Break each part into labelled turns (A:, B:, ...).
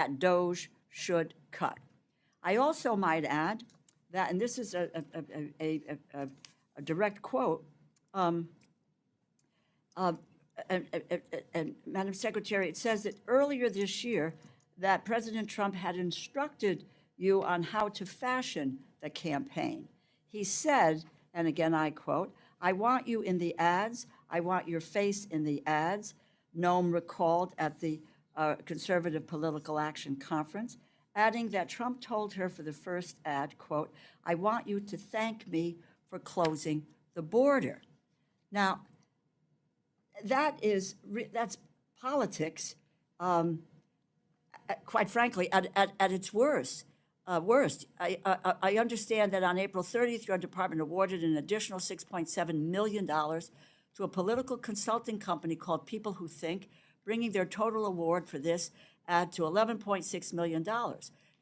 A: that DOJ should cut. I also might add that, and this is a direct quote, and Madam Secretary, it says that earlier this year that President Trump had instructed you on how to fashion the campaign. He said, and again I quote, "I want you in the ads. I want your face in the ads," Noem recalled at the Conservative Political Action Conference, adding that Trump told her for the first ad, quote, "I want you to thank me for closing the border." Now, that's politics, quite frankly, at its worst. I understand that on April 30th, your department awarded an additional $6.7 million to a political consulting company called People Who Think, bringing their total award for this ad to $11.6 million.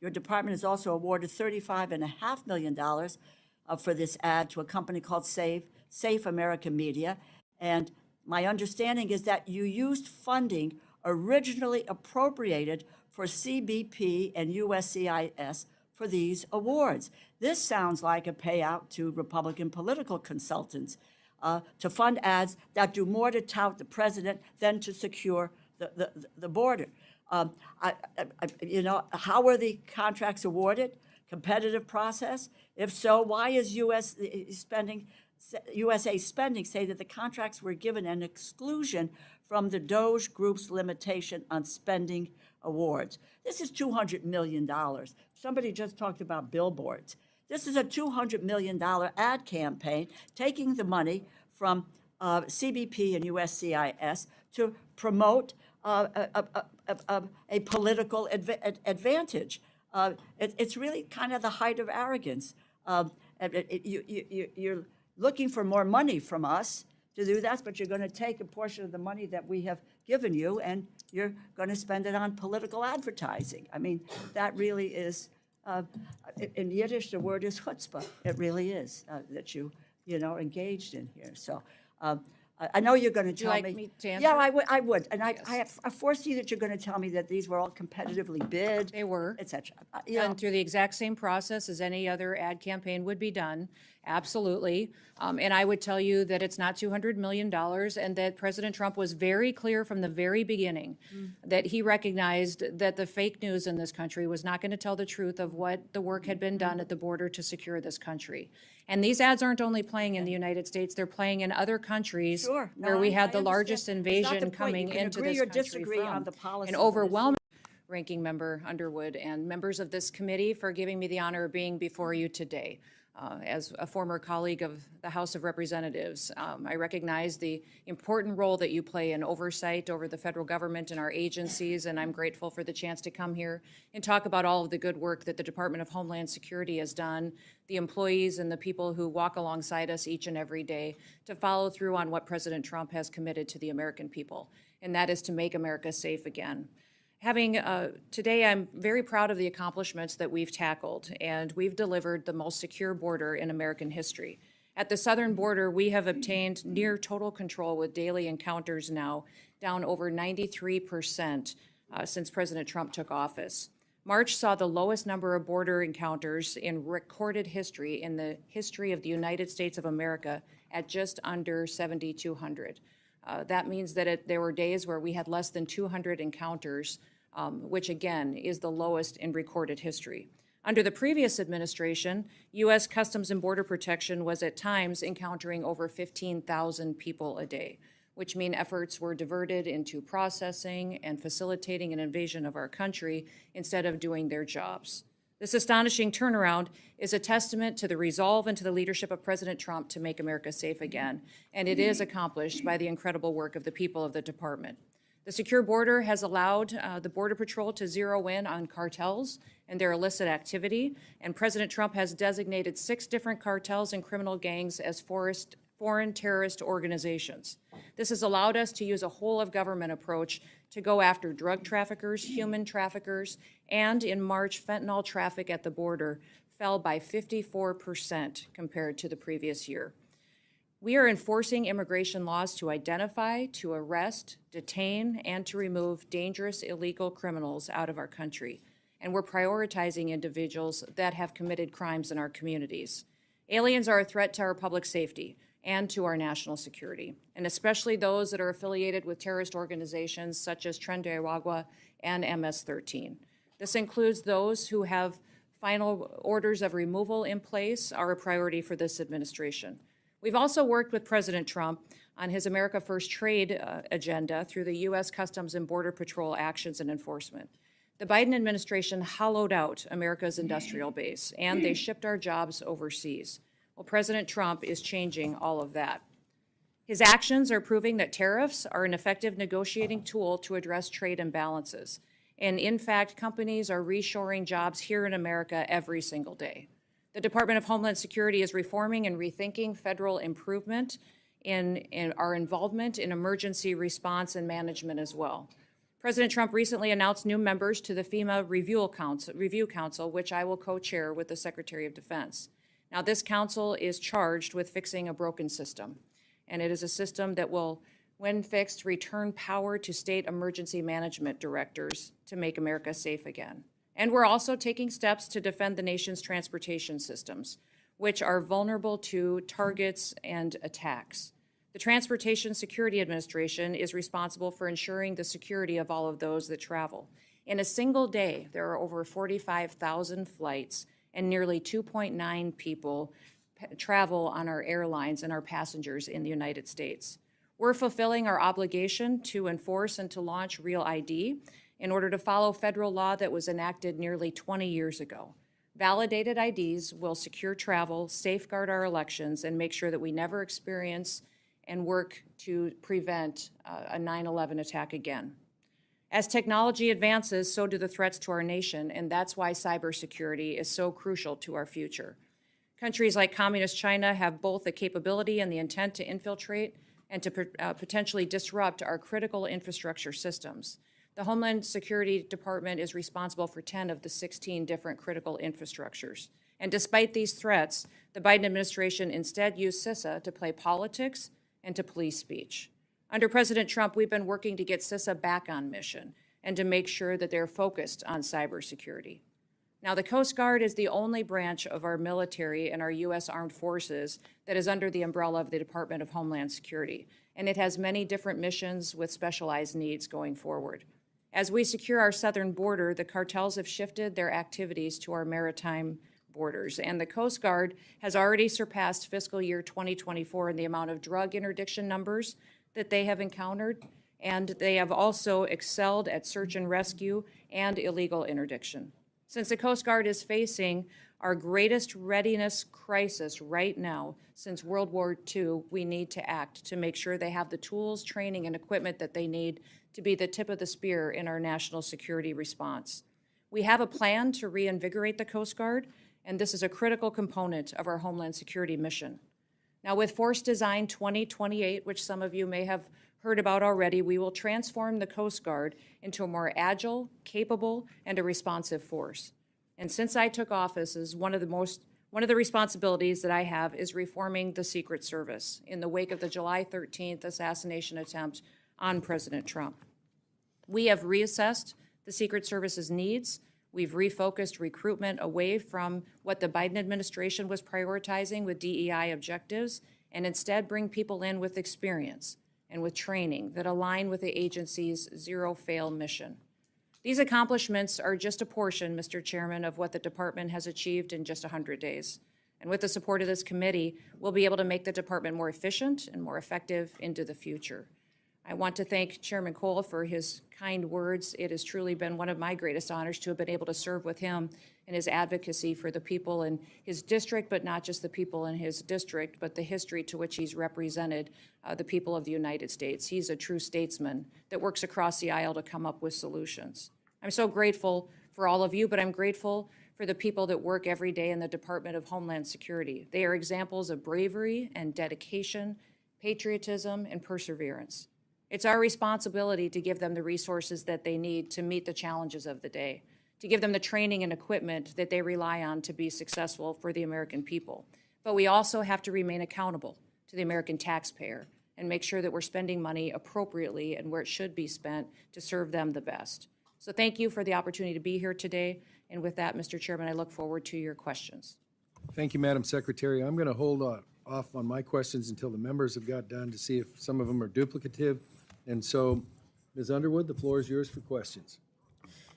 A: Your department has also awarded $35.5 million for this ad to a company called Safe America Media. And my understanding is that you used funding originally appropriated for CBP and USCIS for these awards. This sounds like a payout to Republican political consultants to fund ads that do more to tout the president than to secure the border. How were the contracts awarded? Competitive process? If so, why is USA Spending say that the contracts were given an exclusion from the DOJ group's limitation on spending awards? This is $200 million. Somebody just talked about billboards. This is a $200 million ad campaign, taking the money from CBP and USCIS to promote a political advantage. It's really kind of the height of arrogance. You're looking for more money from us to do that, but you're going to take a portion of the money that we have given you and you're going to spend it on political advertising. I mean, that really is, in Yiddish, the word is chutzpah. It really is that you engaged in here. So I know you're going to tell me.
B: Would you like me to answer?
A: Yeah, I would. And
B: Yes.
A: I foresee that you're going to tell me that these were all competitively bid.
B: They were.
A: Et cetera.
B: And through the exact same process as any other ad campaign would be done, absolutely. And I would tell you that it's not $200 million and that President Trump was very clear from the very beginning that he recognized that the fake news in this country was not going to tell the truth of what the work had been done at the border to secure this country. And these ads aren't only playing in the United States, they're playing in other countries
A: Sure. No,
B: where we
A: I
B: had the
A: understand.
B: largest
A: It's not the
B: invasion
A: point.
B: coming
A: You can
B: into
A: agree
B: this
A: or
B: country
A: disagree on the policy,
B: an
A: but it's-
B: overwhelming Ranking Member Underwood and members of this committee for giving me the honor of being before you today. As a former colleague of the House of Representatives, I recognize the important role that you play in oversight over the federal government and our agencies, and I'm grateful for the chance to come here and talk about all of the good work that the Department of Homeland Security has done, the employees and the people who walk alongside us each and every day to follow through on what President Trump has committed to the American people, and that is to make America safe again. Today, I'm very proud of the accomplishments that we've tackled, and we've delivered the most secure border in American history. At the southern border, we have obtained near total control with daily encounters now down over 93% since President Trump took office. March saw the lowest number of border encounters in recorded history in the history of the United States of America at just under 7,200. That means that there were days where we had less than 200 encounters, which again is the lowest in recorded history. Under the previous administration, U.S. Customs and Border Protection was at times encountering over 15,000 people a day, which mean efforts were diverted into processing and facilitating an invasion of our country instead of doing their jobs. This astonishing turnaround is a testament to the resolve and to the leadership of President Trump to make America safe again, and it is accomplished by the incredible work of the people of the department. The secure border has allowed the Border Patrol to zero in on cartels and their illicit activity, and President Trump has designated 6 different cartels and criminal gangs as foreign terrorist organizations. This has allowed us to use a whole-of-government approach to go after drug traffickers, human traffickers, and in March, fentanyl traffic at the border fell by 54% compared to the previous year. We are enforcing immigration laws to identify, to arrest, detain, and to remove dangerous illegal criminals out of our country. And we're prioritizing individuals that have committed crimes in our communities. Aliens are a threat to our public safety and to our national security, and especially those that are affiliated with terrorist organizations such as Tren de Aragua and MS-13. This includes those who have final orders of removal in place are a priority for this administration. We've also worked with President Trump on his America First trade agenda through the U.S. Customs and Border Patrol actions and enforcement. The Biden administration hollowed out America's industrial base, and they shipped our jobs overseas. Well, President Trump is changing all of that. His actions are proving that tariffs are an effective negotiating tool to address trade imbalances. And in fact, companies are reshoring jobs here in America every single day. The Department of Homeland Security is reforming and rethinking federal improvement in our involvement in emergency response and management as well. President Trump recently announced new members to the FEMA Review Council, which I will co-chair with the Secretary of Defense. Now, this council is charged with fixing a broken system, and it is a system that will, when fixed, return power to state emergency management directors to make America safe again. And we're also taking steps to defend the nation's transportation systems, which are vulnerable to targets and attacks. The Transportation Security Administration is responsible for ensuring the security of all of those that travel. In a single day, there are over 45,000 flights and nearly 2.9 people travel on our airlines and our passengers in the United States. We're fulfilling our obligation to enforce and to launch Real ID in order to follow federal law that was enacted nearly 20 years ago. Validated IDs will secure travel, safeguard our elections, and make sure that we never experience and work to prevent a 9/11 attack again. As technology advances, so do the threats to our nation, and that's why cybersecurity is so crucial to our future. Countries like Communist China have both the capability and the intent to infiltrate and to potentially disrupt our critical infrastructure systems. The Homeland Security Department is responsible for 10 of the 16 different critical infrastructures. And despite these threats, the Biden administration instead used CISA to play politics and to police speech. Under President Trump, we've been working to get CISA back on mission and to make sure that they're focused on cybersecurity. Now, the Coast Guard is the only branch of our military and our U.S. Armed Forces that is under the umbrella of the Department of Homeland Security, and it has many different missions with specialized needs going forward. As we secure our southern border, the cartels have shifted their activities to our maritime borders, and the Coast Guard has already surpassed fiscal year 2024 in the amount of drug interdiction numbers that they have encountered, and they have also excelled at search and rescue and illegal interdiction. Since the Coast Guard is facing our greatest readiness crisis right now since World War II, we need to act to make sure they have the tools, training, and equipment that they need to be the tip of the spear in our national security response. We have a plan to reinvigorate the Coast Guard, and this is a critical component of our Homeland Security mission. Now, with Force Design 2028, which some of you may have heard about already, we will transform the Coast Guard into a more agile, capable, and a responsive force. And since I took office, one of the responsibilities that I have is reforming the Secret Service in the wake of the July 13th assassination attempt on President Trump. We have reassessed the Secret Service's needs. We've refocused recruitment away from what the Biden administration was prioritizing with DEI objectives, and instead bring people in with experience and with training that align with the agency's zero-fail mission. These accomplishments are just a portion, Mr. Chairman, of what the department has achieved in just 100 days. And with the support of this committee, we'll be able to make the department more efficient and more effective into the future. I want to thank Chairman Cole for his kind words. It has truly been one of my greatest honors to have been able to serve with him in his advocacy for the people in his district, but not just the people in his district, but the history to which he's represented the people of the United States. He's a true statesman that works across the aisle to come up with solutions. I'm so grateful for all of you, but I'm grateful for the people that work every day in the Department of Homeland Security. They are examples of bravery and dedication, patriotism, and perseverance. It's our responsibility to give them the resources that they need to meet the challenges of the day, to give them the training and equipment that they rely on to be successful for the American people. But we also have to remain accountable to the American taxpayer and make sure that we're spending money appropriately and where it should be spent to serve them the best. So thank you for the opportunity to be here today. And with that, Mr. Chairman, I look forward to your questions.
C: Thank you, Madam Secretary. I'm going to hold off on my questions until the members have got done to see if some of them are duplicative. And so, Ms. Underwood, the floor is yours for questions.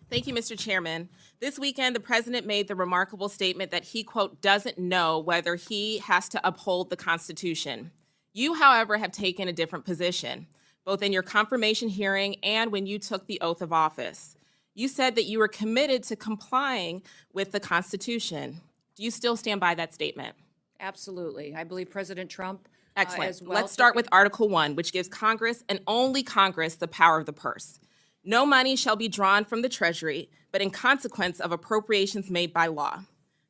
D: Thank you, Mr. Chairman. This weekend, the president made the remarkable statement that he, quote, doesn't know whether he has to uphold the Constitution. You, however, have taken a different position, both in your confirmation hearing and when you took the oath of office. You said that you were committed to complying with the Constitution. Do you still stand by that statement?
B: Absolutely. I believe President Trump
D: Excellent.
B: as well.
D: Let's start with Article 1, which gives Congress and only Congress the power of the purse. No money shall be drawn from the Treasury, but in consequence of appropriations made by law.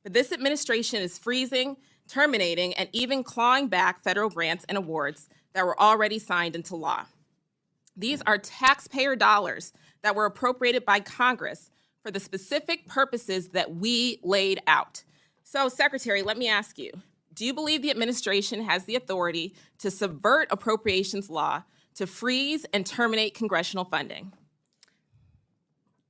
D: But this administration is freezing, terminating, and even clawing back federal grants and awards that were already signed into law. These are taxpayer dollars that were appropriated by Congress for the specific purposes that we laid out. So, Secretary, let me ask you, do you believe the administration has the authority to subvert appropriations law to freeze and terminate congressional funding?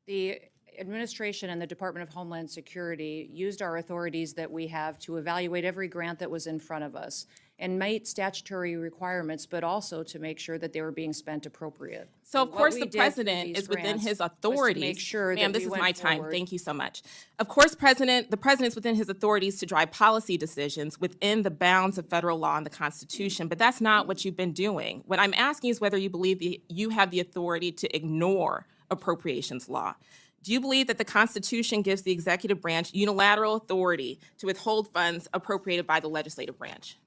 B: The administration and the Department of Homeland Security used our authorities that we have to evaluate every grant that was in front of us and meet statutory requirements, but also to make sure that they were being spent appropriate.
D: So, of
B: What
D: course,
B: we
D: the
B: did through
D: president
B: these
D: is within
B: grants
D: his
B: was to
D: authorities.
B: make sure
D: Ma'am,
B: that
D: this
B: we
D: is
B: went
D: my time.
B: forward.
D: Thank you so much. Of course, the president's within his authorities to drive policy decisions within the bounds of federal law and the Constitution, but that's not what you've been doing. What I'm asking is whether you believe you have the authority to ignore appropriations law. Do you believe that the Constitution gives the executive branch unilateral authority to withhold funds appropriated by the legislative branch?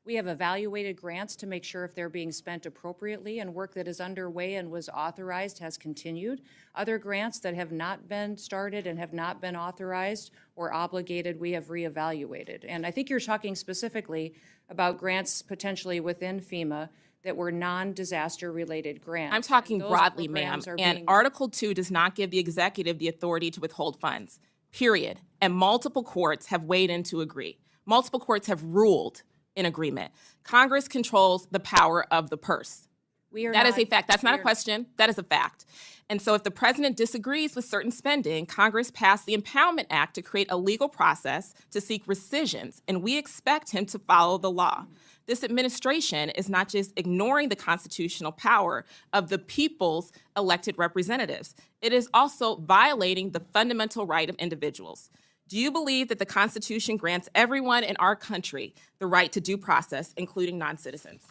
B: We have evaluated grants to make sure if they're being spent appropriately, and work that is underway and was authorized has continued. Other grants that have not been started and have not been authorized or obligated, we have reevaluated. And I think you're talking specifically about grants potentially within FEMA that were non-disaster related grants.
D: I'm talking
B: Those
D: broadly, ma'am,
B: programs are
D: and
B: being-
D: Article 2 does not give the executive the authority to withhold funds, period. And multiple courts have weighed in to agree. Multiple courts have ruled in agreement. Congress controls the power of the purse. That is a fact. That's not a question. That is a fact. And so if the president disagrees with certain spending, Congress passed the Impoundment Act to create a legal process to seek rescissions, and we expect him to follow the law. This administration is not just ignoring the constitutional power of the people's elected representatives. It is also violating the fundamental right of individuals. Do you believe that the Constitution grants everyone in our country the right to due process, including non-citizens?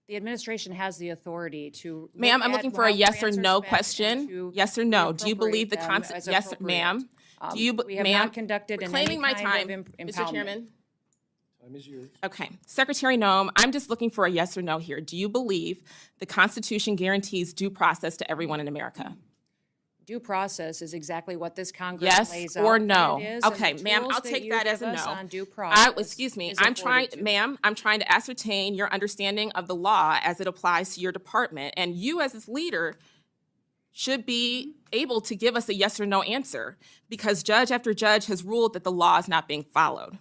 B: The administration has the authority to.
D: Ma'am, I'm
B: look
D: looking
B: at
D: for a
B: how
D: yes or
B: grants are
D: no
B: spent and
D: question.
B: to
D: Yes or no? Do you believe the
B: appropriate them as
D: yes,
B: appropriate.
D: ma'am? Do you,
B: We have
D: ma'am?
B: not conducted in any
D: Reclaiming my
B: kind
D: time,
B: of
D: Mr.
B: impoundment.
D: Chairman.
C: Time is yours.
D: Okay, Secretary Noem, I'm just looking for a yes or no here. Do you believe the Constitution guarantees due process to everyone in America?
B: Due process is exactly what this Congress
D: Yes
B: lays
D: or
B: out that
D: no?
B: it is, and
D: Okay,
B: the
D: ma'am,
B: tools
D: I'll
B: that
D: take
B: you
D: that as
B: give
D: a
B: us
D: no.
B: on due process
D: Excuse me,
B: is
D: I'm
B: afforded
D: trying,
B: to.
D: ma'am, I'm trying to ascertain your understanding of the law as it applies to your department. And you as its leader should be able to give us a yes or no answer, because judge after judge has ruled that the law is not being followed.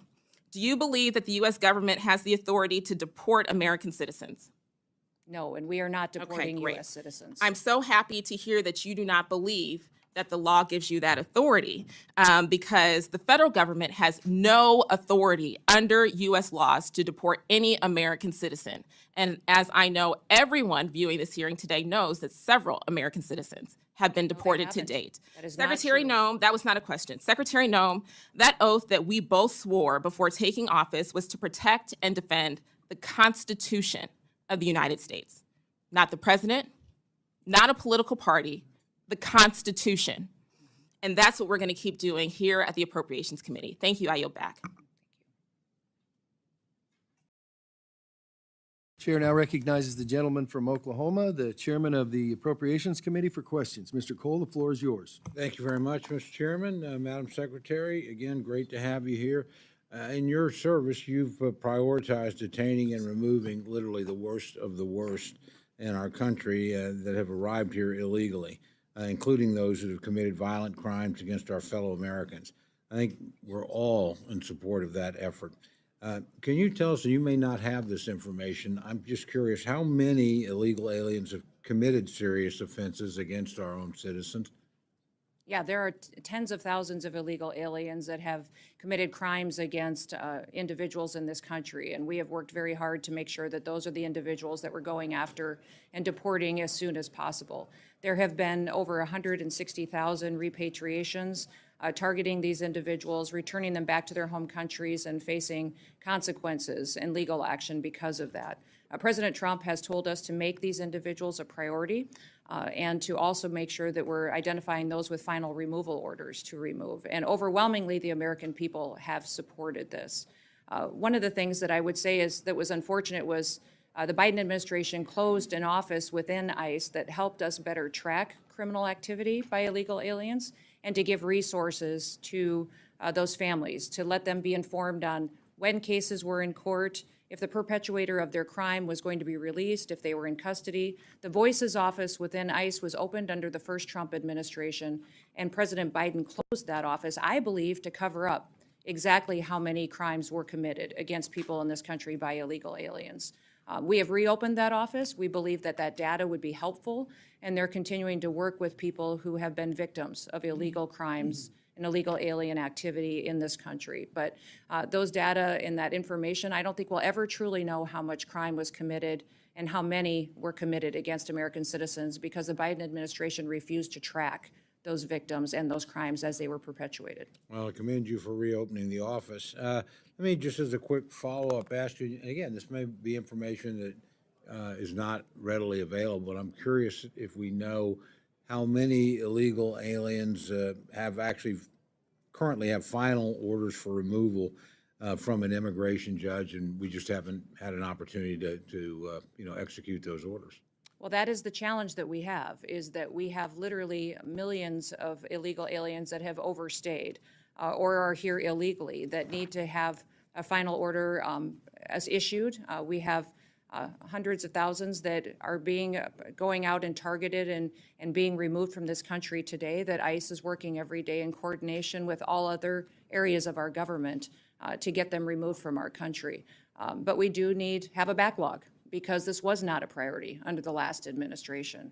D: Do you believe that the U.S. government has the authority to deport American citizens?
B: No, and we are not deporting
D: great.
B: U.S. citizens.
D: I'm so happy to hear that you do not believe that the law gives you that authority, because the federal government has no authority under U.S. laws to deport any American citizen. And as I know, everyone viewing this hearing today knows that several American citizens have been deported to
B: haven't.
D: date.
B: That is not
D: Secretary
B: true.
D: Noem, that was not a question. Secretary Noem, that oath that we both swore before taking office was to protect and defend the Constitution of the United States, not the president, not a political party, the Constitution. And that's what we're going to keep doing here at the Appropriations Committee. Thank you. I yield back.
C: Chair now recognizes the gentleman from Oklahoma, the chairman of the Appropriations Committee, for questions. Mr. Cole, the floor is yours.
E: Thank you very much, Mr. Chairman. Madam Secretary, again, great to have you here. In your service, you've prioritized detaining and removing literally the worst of the worst in our country that have arrived here illegally, including those that have committed violent crimes against our fellow Americans. I think we're all in support of that effort. Can you tell us, and you may not have this information, I'm just curious, how many illegal aliens have committed serious offenses against our own citizens?
B: Yeah, there are tens of thousands of illegal aliens that have committed crimes against individuals in this country, and we have worked very hard to make sure that those are the individuals that we're going after and deporting as soon as possible. There have been over 160,000 repatriations targeting these individuals, returning them back to their home countries and facing consequences and legal action because of that. President Trump has told us to make these individuals a priority and to also make sure that we're identifying those with final removal orders to remove. And overwhelmingly, the American people have supported this. One of the things that I would say is that was unfortunate was the Biden administration closed an office within ICE that helped us better track criminal activity by illegal aliens and to give resources to those families, to let them be informed on when cases were in court, if the perpetuator of their crime was going to be released, if they were in custody. The Voices office within ICE was opened under the first Trump administration, and President Biden closed that office, I believe, to cover up exactly how many crimes were committed against people in this country by illegal aliens. We have reopened that office. We believe that that data would be helpful, and they're continuing to work with people who have been victims of illegal crimes and illegal alien activity in this country. But those data and that information, I don't think we'll ever truly know how much crime was committed and how many were committed against American citizens because the Biden administration refused to track those victims and those crimes as they were perpetuated.
E: Well, I commend you for reopening the office. Let me just as a quick follow-up ask you, and again, this may be information that is not readily available, but I'm curious if we know how many illegal aliens have actually currently have final orders for removal from an immigration judge, and we just haven't had an opportunity to execute those orders.
B: Well, that is the challenge that we have, is that we have literally millions of illegal aliens that have overstayed or are here illegally that need to have a final order as issued. We have hundreds of thousands that are going out and targeted and being removed from this country today that ICE is working every day in coordination with all other areas of our government to get them removed from our country. But we do have a backlog because this was not a priority under the last administration.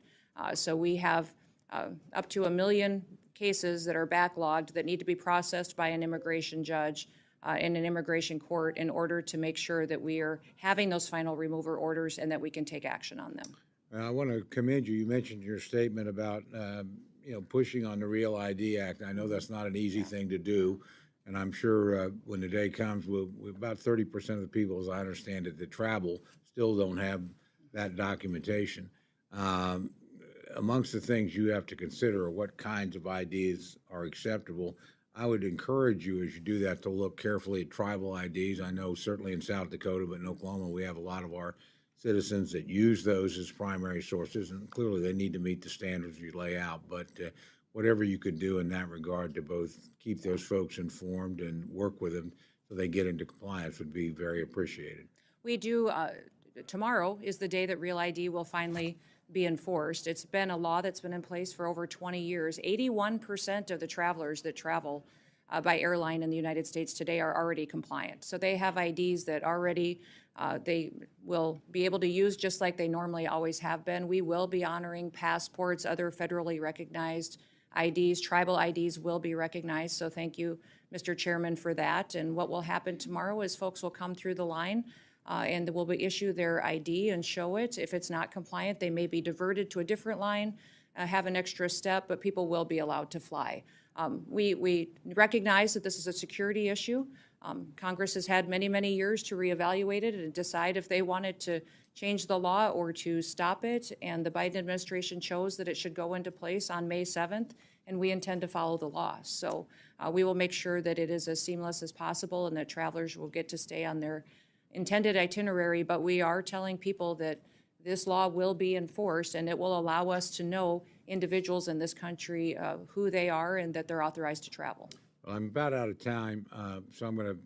B: So we have up to 1 million cases that are backlogged that need to be processed by an immigration judge in an immigration court in order to make sure that we are having those final removal orders and that we can take action on them.
E: I want to commend you. You mentioned in your statement about pushing on the Real ID Act. I know that's not an easy thing to do, and I'm sure when the day comes, about 30% of the people, as I understand it, that travel still don't have that documentation. Amongst the things you have to consider are what kinds of IDs are acceptable. I would encourage you, as you do that, to look carefully at tribal IDs. I know certainly in South Dakota, but in Oklahoma, we have a lot of our citizens that use those as primary sources, and clearly they need to meet the standards you lay out. But whatever you could do in that regard to both keep those folks informed and work with them so they get into compliance would be very appreciated.
B: We do, tomorrow is the day that Real ID will finally be enforced. It's been a law that's been in place for over 20 years. 81% of the travelers that travel by airline in the United States today are already compliant. So they have IDs that already they will be able to use just like they normally always have been. We will be honoring passports, other federally recognized IDs. Tribal IDs will be recognized. So thank you, Mr. Chairman, for that. And what will happen tomorrow is folks will come through the line and will be issue their ID and show it. If it's not compliant, they may be diverted to a different line, have an extra step, but people will be allowed to fly. We recognize that this is a security issue. Congress has had many, many years to reevaluate it and decide if they wanted to change the law or to stop it, and the Biden administration chose that it should go into place on May 7th, and we intend to follow the law. So we will make sure that it is as seamless as possible and that travelers will get to stay on their intended itinerary, but we are telling people that this law will be enforced and it will allow us to know individuals in this country who they are and that they're authorized to travel.
E: Well, I'm about out of time, so I'm going to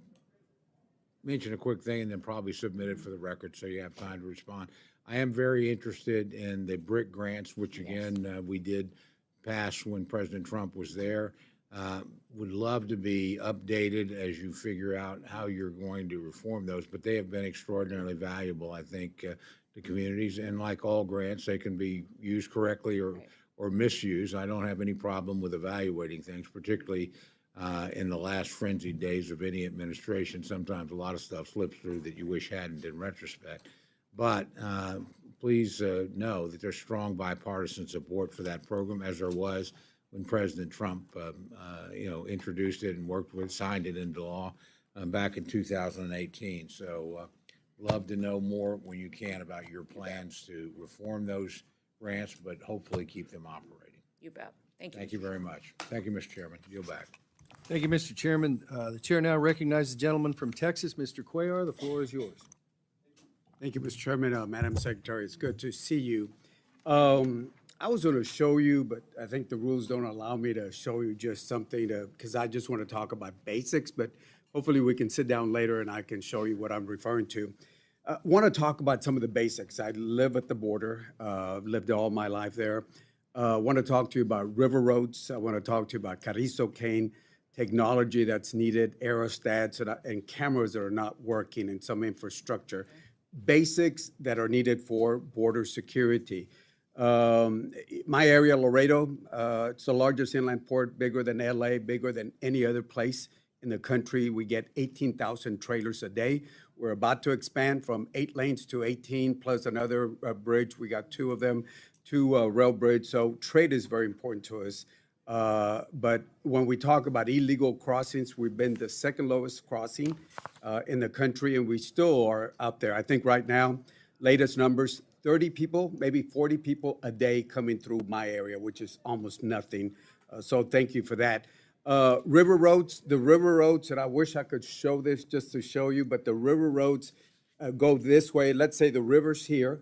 E: mention a quick thing and then probably submit it for the record so you have time to respond. I am very interested in the BRIC grants, which again, we did pass when President Trump was there. Would love to be updated as you figure out how you're going to reform those, but they have been extraordinarily valuable, I think, to communities. And like all grants, they can be used correctly or misused. I don't have any problem with evaluating things, particularly in the last frenzied days of any administration. Sometimes a lot of stuff slips through that you wish hadn't in retrospect. But please know that there's strong bipartisan support for that program, as there was when President Trump, introduced it and signed it into law back in 2018. So love to know more when you can about your plans to reform those grants, but hopefully keep them operating.
B: You bet. Thank you.
E: Thank you very much. Thank you, Mr. Chairman. Yield back.
C: Thank you, Mr. Chairman. The chair now recognizes the gentleman from Texas, Mr. Cuellar. The floor is yours.
F: Thank you, Mr. Chairman. Madam Secretary, it's good to see you. I was going to show you, but I think the rules don't allow me to show you just something because I just want to talk about basics, but hopefully we can sit down later and I can show you what I'm referring to. Want to talk about some of the basics. I live at the border, lived all my life there. Want to talk to you about river roads. I want to talk to you about Carrizo cane, technology that's needed, aerostats, and cameras that are not working, and some infrastructure. Basics that are needed for border security. My area, Laredo, it's the largest inland port, bigger than LA, bigger than any other place in the country. We get 18,000 trailers a day. We're about to expand from 8 lanes to 18, plus another bridge. We got 2 of them, 2 rail bridge. So trade is very important to us. But when we talk about illegal crossings, we've been the second lowest crossing in the country, and we still are out there. I think right now, latest numbers, 30 people, maybe 40 people a day coming through my area, which is almost nothing. So thank you for that. River roads, the river roads, and I wish I could show this just to show you, but the river roads go this way. Let's say the river's here.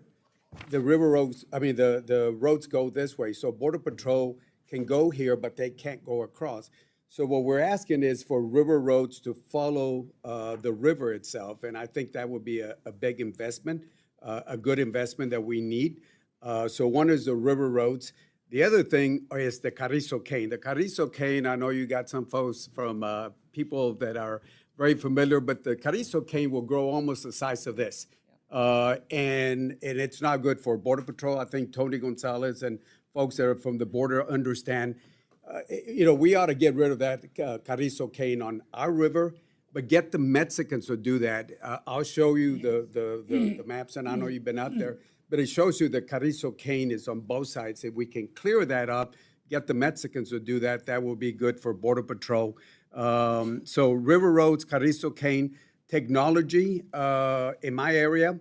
F: The river roads, the roads go this way. So Border Patrol can go here, but they can't go across. So what we're asking is for river roads to follow the river itself, and I think that would be a big investment. A good investment that we need. So one is the river roads. The other thing is the Carrizo cane. The Carrizo cane, I know you got some folks from people that are very familiar, but the Carrizo cane will grow almost the size of this. And it's not good for Border Patrol. I think Tony Gonzalez and folks that are from the border understand, we ought to get rid of that Carrizo cane on our river, but get the Mexicans to do that. I'll show you the maps, and I know you've been out there, but it shows you the Carrizo cane is on both sides. If we can clear that up, get the Mexicans to do that, that will be good for Border Patrol. So river roads, Carrizo cane, technology in my area,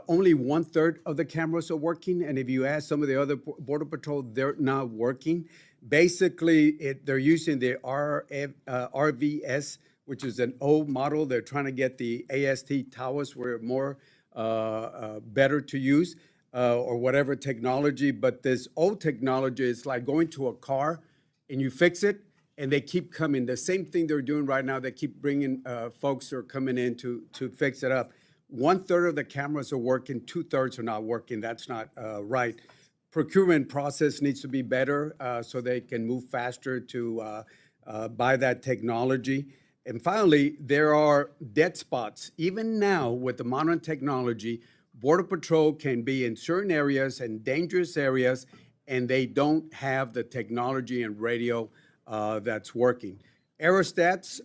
F: only 1/3 of the cameras are working, and if you ask some of the other Border Patrol, they're not working. Basically, they're using the RVS, which is an old model. They're trying to get the AST towers where more better to use or whatever technology. But this old technology is like going to a car and you fix it and they keep coming. The same thing they're doing right now, they keep bringing folks who are coming in to fix it up. 1/3 of the cameras are working, 2/3 are not working. That's not right. Procurement process needs to be better so they can move faster to buy that technology. And finally, there are dead spots. Even now, with the modern technology, Border Patrol can be in certain areas and dangerous areas, and they don't have the technology and radio that's working. Aerostats,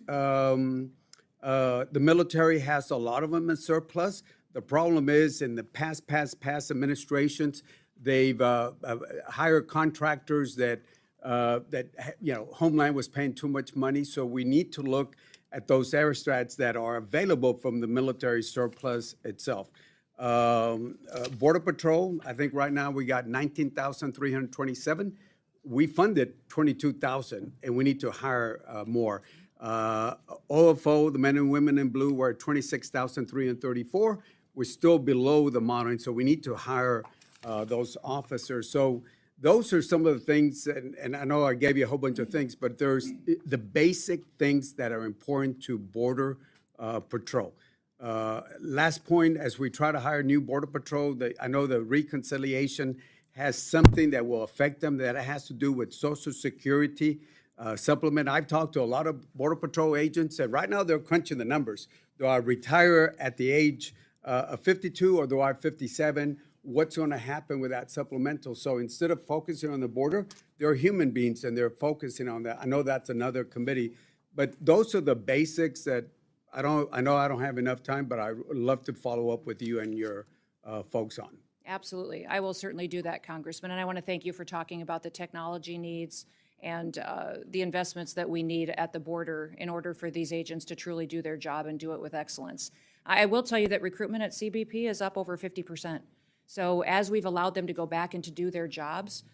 F: the military has a lot of them in surplus. The problem is in the past administrations, they've hired contractors that Homeland was paying too much money. So we need to look at those aerostats that are available from the military surplus itself. Border Patrol, I think right now we got 19,327. We funded 22,000, and we need to hire more. OFO, the men and women in blue, were at 26,334. We're still below the modern, so we need to hire those officers. So those are some of the things, and I know I gave you a whole bunch of things, but there's the basic things that are important to Border Patrol. Last point, as we try to hire new Border Patrol, I know the reconciliation has something that will affect them, that it has to do with Social Security. supplement. I've talked to a lot of Border Patrol agents, and right now they're crunching the numbers. Do I retire at the age of 52 or do I 57? What's going to happen with that supplemental? So instead of focusing on the border, they're human beings and they're focusing on that. I know that's another committee, but those are the basics that I know I don't have enough time, but I would love to follow up with you and your folks on.
B: Absolutely. I will certainly do that, Congressman. And I want to thank you for talking about the technology needs and the investments that we need at the border in order for these agents to truly do their job and do it with excellence. I will tell you that recruitment at CBP is up over 50%. So as we've allowed them to go back and to do their jobs,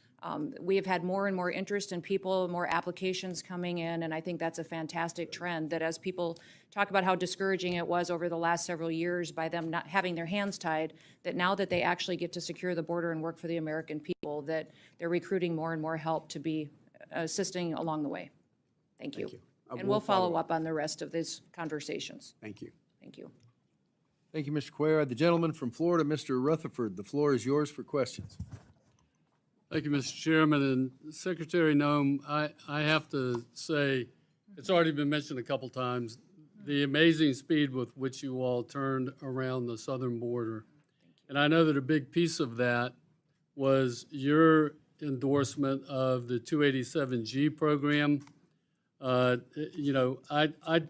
B: we have had more and more interest in people, more applications coming in, and I think that's a fantastic trend, that as people talk about how discouraging it was over the last several years by them not having their hands tied, that now that they actually get to secure the border and work for the American people, that they're recruiting more and more help to be assisting along the way. Thank you. And we'll follow up on the rest of these conversations.
F: Thank you.
B: Thank you.
C: Thank you, Mr. Cuellar. The gentleman from Florida, Mr. Rutherford, the floor is yours for questions.
G: Thank you, Mr. Chairman. And Secretary Noem, I have to say, it's already been mentioned a couple times, the amazing speed with which you all turned around the southern border. And I know that a big piece of that was your endorsement of the 287G program. You know, I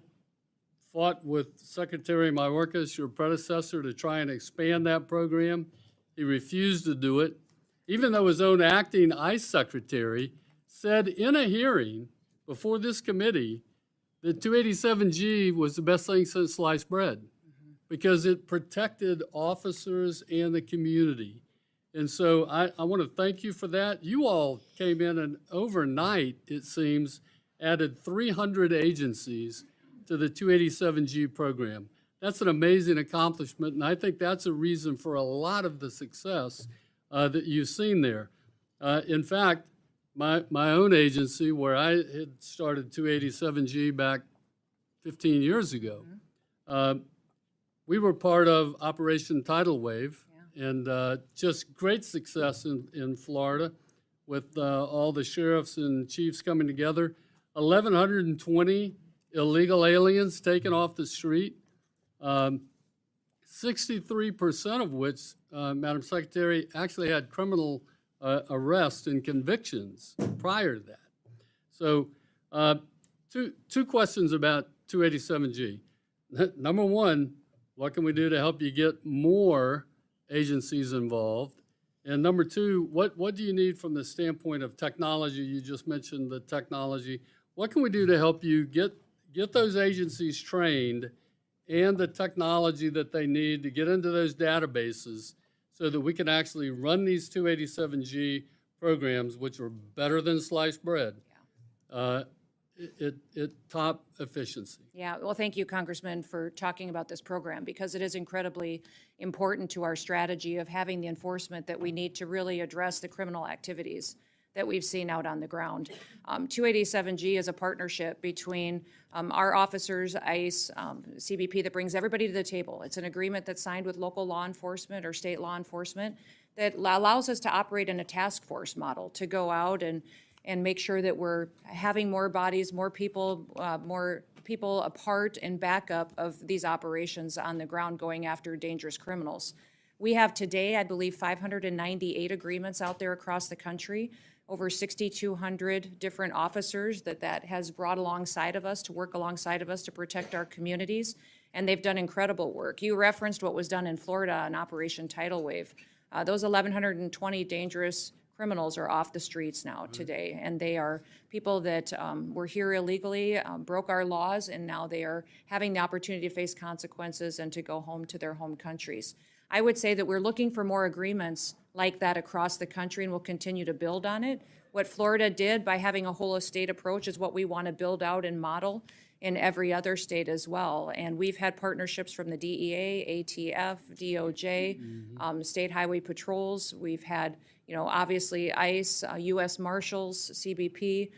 G: fought with Secretary Mayorkas, your predecessor, to try and expand that program. He refused to do it, even though his own acting ICE secretary said in a hearing before this committee that 287G was the best thing since sliced bread because it protected officers and the community. And so I want to thank you for that. You all came in and overnight, it seems, added 300 agencies to the 287G program. That's an amazing accomplishment, and I think that's a reason for a lot of the success that you've seen there. In fact, my own agency, where I had started 287G back 15 years ago, we were part of Operation Tidal Wave, and just great success in Florida with all the sheriffs and chiefs coming together. 1,120 illegal aliens taken off the street, 63% of which, Madam Secretary, actually had criminal arrests and convictions prior to that. So two questions about 287G. Number one, what can we do to help you get more agencies involved? And number two, what do you need from the standpoint of technology? You just mentioned the technology. What can we do to help you get those agencies trained and the technology that they need to get into those databases so that we can actually run these 287G programs, which are better than sliced bread, at top efficiency?
B: Yeah, well, thank you, Congressman, for talking about this program, because it is incredibly important to our strategy of having the enforcement that we need to really address the criminal activities that we've seen out on the ground. 287G is a partnership between our officers, ICE, CBP, that brings everybody to the table. It's an agreement that's signed with local law enforcement or state law enforcement that allows us to operate in a task force model to go out and make sure that we're having more bodies, more people a part and backup of these operations on the ground going after dangerous criminals. We have today, I believe, 598 agreements out there across the country, over 6,200 different officers that has brought alongside of us to work alongside of us to protect our communities, and they've done incredible work. You referenced what was done in Florida on Operation Tidal Wave. Those 1,120 dangerous criminals are off the streets now today, and they are people that were here illegally, broke our laws, and now they are having the opportunity to face consequences and to go home to their home countries. I would say that we're looking for more agreements like that across the country, and we'll continue to build on it. What Florida did by having a whole of state approach is what we want to build out and model in every other state as well. And we've had partnerships from the DEA, ATF, DOJ, state highway patrols. We've had, obviously ICE, U.S. Marshals, CBP,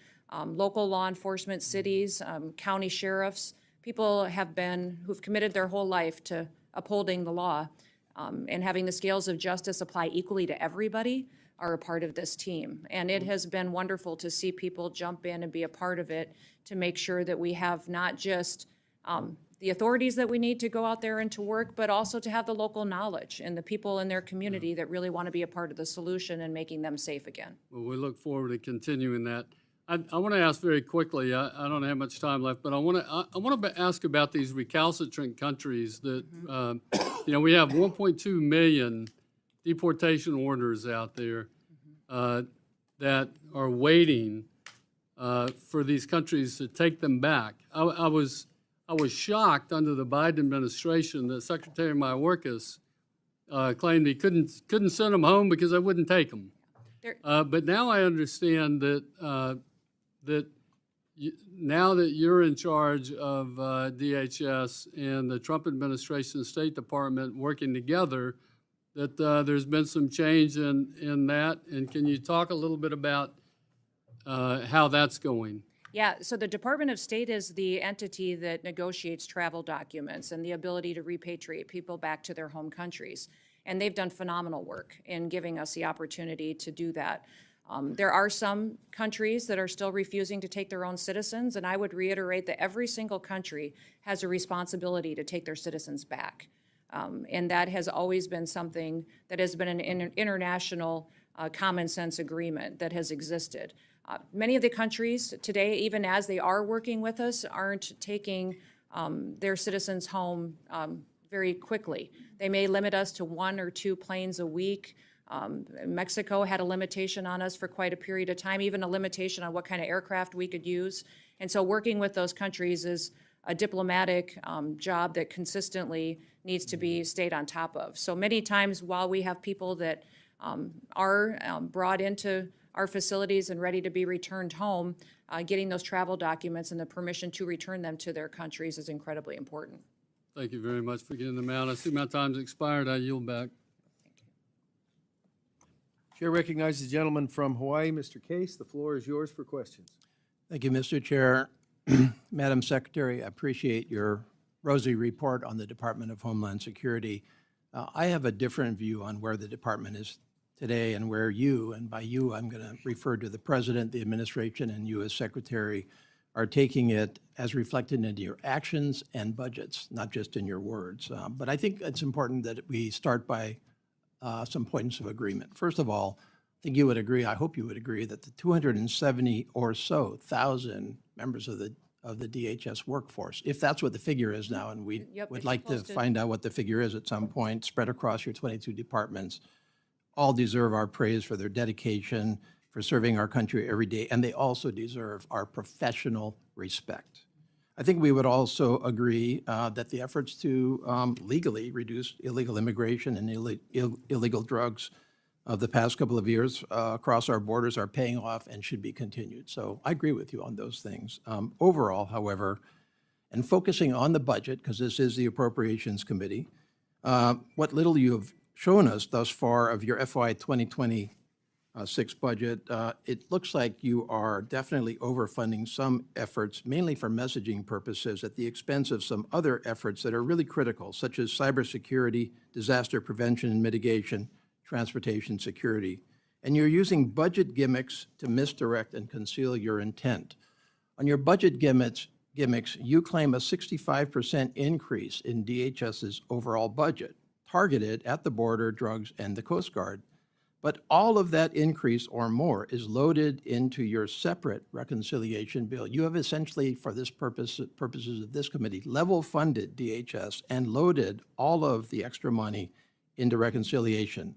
B: local law enforcement, cities, county sheriffs. People who've committed their whole life to upholding the law and having the scales of justice apply equally to everybody are a part of this team. And it has been wonderful to see people jump in and be a part of it to make sure that we have not just the authorities that we need to go out there and to work, but also to have the local knowledge and the people in their community that really want to be a part of the solution and making them safe again.
G: Well, we look forward to continuing that. I want to ask very quickly, I don't have much time left, but I want to ask about these recalcitrant countries that, we have 1.2 million deportation orders out there that are waiting for these countries to take them back. I was shocked under the Biden administration that Secretary Mayorkas claimed he couldn't send them home because they wouldn't take them. But now I understand that now that you're in charge of DHS and the Trump administration State Department working together, that there's been some change in that. And can you talk a little bit about how that's going?
B: Yeah, so the Department of State is the entity that negotiates travel documents and the ability to repatriate people back to their home countries. And they've done phenomenal work in giving us the opportunity to do that. There are some countries that are still refusing to take their own citizens, and I would reiterate that every single country has a responsibility to take their citizens back. And that has always been something that has been an international common sense agreement that has existed. Many of the countries today, even as they are working with us, aren't taking their citizens home very quickly. They may limit us to 1 or 2 planes a week. Mexico had a limitation on us for quite a period of time, even a limitation on what kind of aircraft we could use. And so working with those countries is a diplomatic job that consistently needs to be stayed on top of. So many times while we have people that are brought into our facilities and ready to be returned home, getting those travel documents and the permission to return them to their countries is incredibly important.
G: Thank you very much for getting them out. I see my time's expired. I yield back.
C: Chair recognizes the gentleman from Hawaii, Mr. Case. The floor is yours for questions.
H: Thank you, Mr. Chair. Madam Secretary, I appreciate your rosy report on the Department of Homeland Security. I have a different view on where the department is today and where you, and by you I'm going to refer to the President, the administration, and you as Secretary, are taking it as reflected into your actions and budgets, not just in your words. But I think it's important that we start by some points of agreement. First of all, I think you would agree, I hope you would agree, that the 270 or so thousand members of the DHS workforce, if that's what the figure is now, and we
B: Yep,
H: would
B: it's
H: like to
B: posted.
H: find out what the figure is at some point, spread across your 22 departments, all deserve our praise for their dedication, for serving our country every day, and they also deserve our professional respect. I think we would also agree that the efforts to legally reduce illegal immigration and illegal drugs of the past couple of years across our borders are paying off and should be continued. So I agree with you on those things. Overall, however, and focusing on the budget, because this is the Appropriations Committee, what little you have shown us thus far of your FY 2026 budget, it looks like you are definitely overfunding some efforts, mainly for messaging purposes, at the expense of some other efforts that are really critical, such as cybersecurity, disaster prevention and mitigation, transportation security. And you're using budget gimmicks to misdirect and conceal your intent. On your budget gimmicks, you claim a 65% increase in DHS's overall budget, targeted at the border, drugs, and the Coast Guard. But all of that increase or more is loaded into your separate reconciliation bill. You have essentially, for this purposes of this committee, level funded DHS and loaded all of the extra money into reconciliation.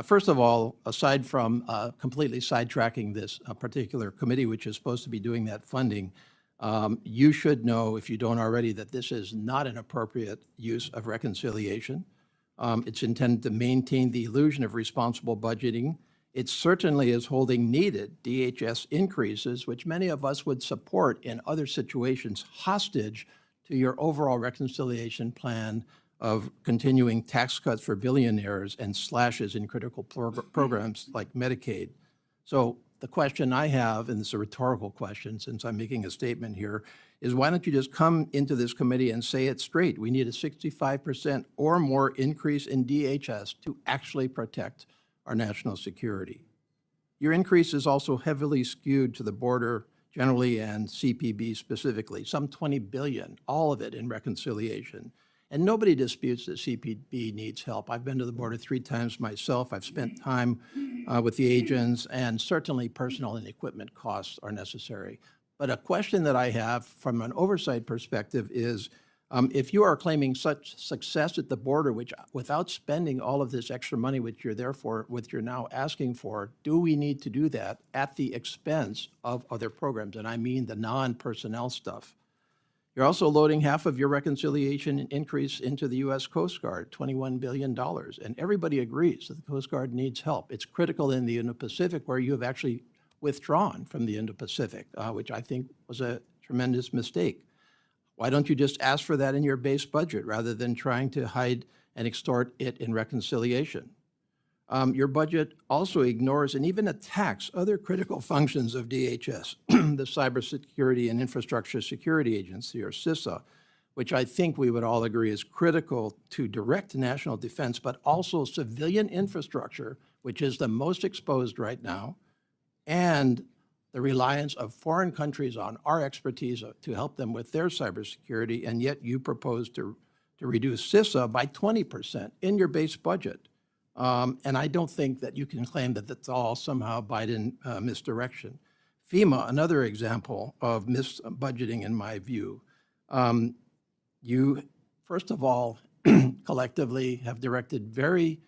H: First of all, aside from completely sidetracking this particular committee, which is supposed to be doing that funding, you should know, if you don't already, that this is not an appropriate use of reconciliation. It's intended to maintain the illusion of responsible budgeting. It certainly is holding needed DHS increases, which many of us would support in other situations, hostage to your overall reconciliation plan of continuing tax cuts for billionaires and slashes in critical programs like Medicaid. So the question I have, and it's a rhetorical question since I'm making a statement here, is why don't you just come into this committee and say it straight? We need a 65% or more increase in DHS to actually protect our national security. Your increase is also heavily skewed to the border generally and CPB specifically, some $20 billion, all of it in reconciliation. And nobody disputes that CPB needs help. I've been to the border 3 times myself. I've spent time with the agents, and certainly personnel and equipment costs are necessary. But a question that I have from an oversight perspective is, if you are claiming such success at the border, which without spending all of this extra money, which you're now asking for, do we need to do that at the expense of other programs? And I mean the non-personnel stuff. You're also loading half of your reconciliation increase into the U.S. Coast Guard, $21 billion. And everybody agrees that the Coast Guard needs help. It's critical in the Indo-Pacific, where you have actually withdrawn from the Indo-Pacific, which I think was a tremendous mistake. Why don't you just ask for that in your base budget rather than trying to hide and extort it in reconciliation? Your budget also ignores and even attacks other critical functions of DHS, the Cybersecurity and Infrastructure Security Agency, or CISA, which I think we would all agree is critical to direct national defense, but also civilian infrastructure, which is the most exposed right now, and the reliance of foreign countries on our expertise to help them with their cybersecurity, and yet you propose to reduce CISA by 20% in your base budget. And I don't think that you can claim that that's all somehow Biden misdirection. FEMA, another example of misbudgeting in my view. You, first of all, collectively have directed very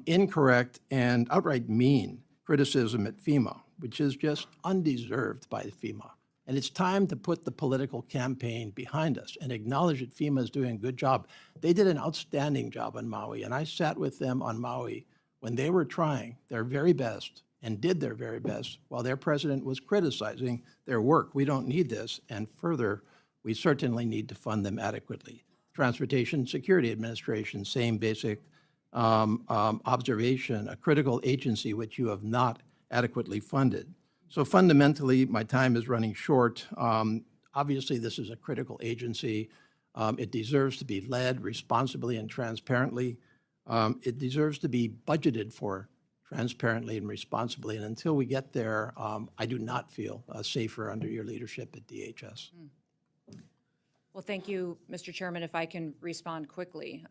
H: incorrect and outright mean criticism at FEMA, which is just undeserved by FEMA. And it's time to put the political campaign behind us and acknowledge that FEMA is doing a good job. They did an outstanding job on Maui, and I sat with them on Maui when they were trying their very best and did their very best while their president was criticizing their work. We don't need this, and further, we certainly need to fund them adequately. Transportation Security Administration, same basic observation, a critical agency which you have not adequately funded. So fundamentally, my time is running short. Obviously, this is a critical agency. It deserves to be led responsibly and transparently. It deserves to be budgeted for transparently and responsibly. And until we get there, I do not feel safer under your leadership at DHS.
B: Well, thank you, Mr. Chairman. If I can respond quickly.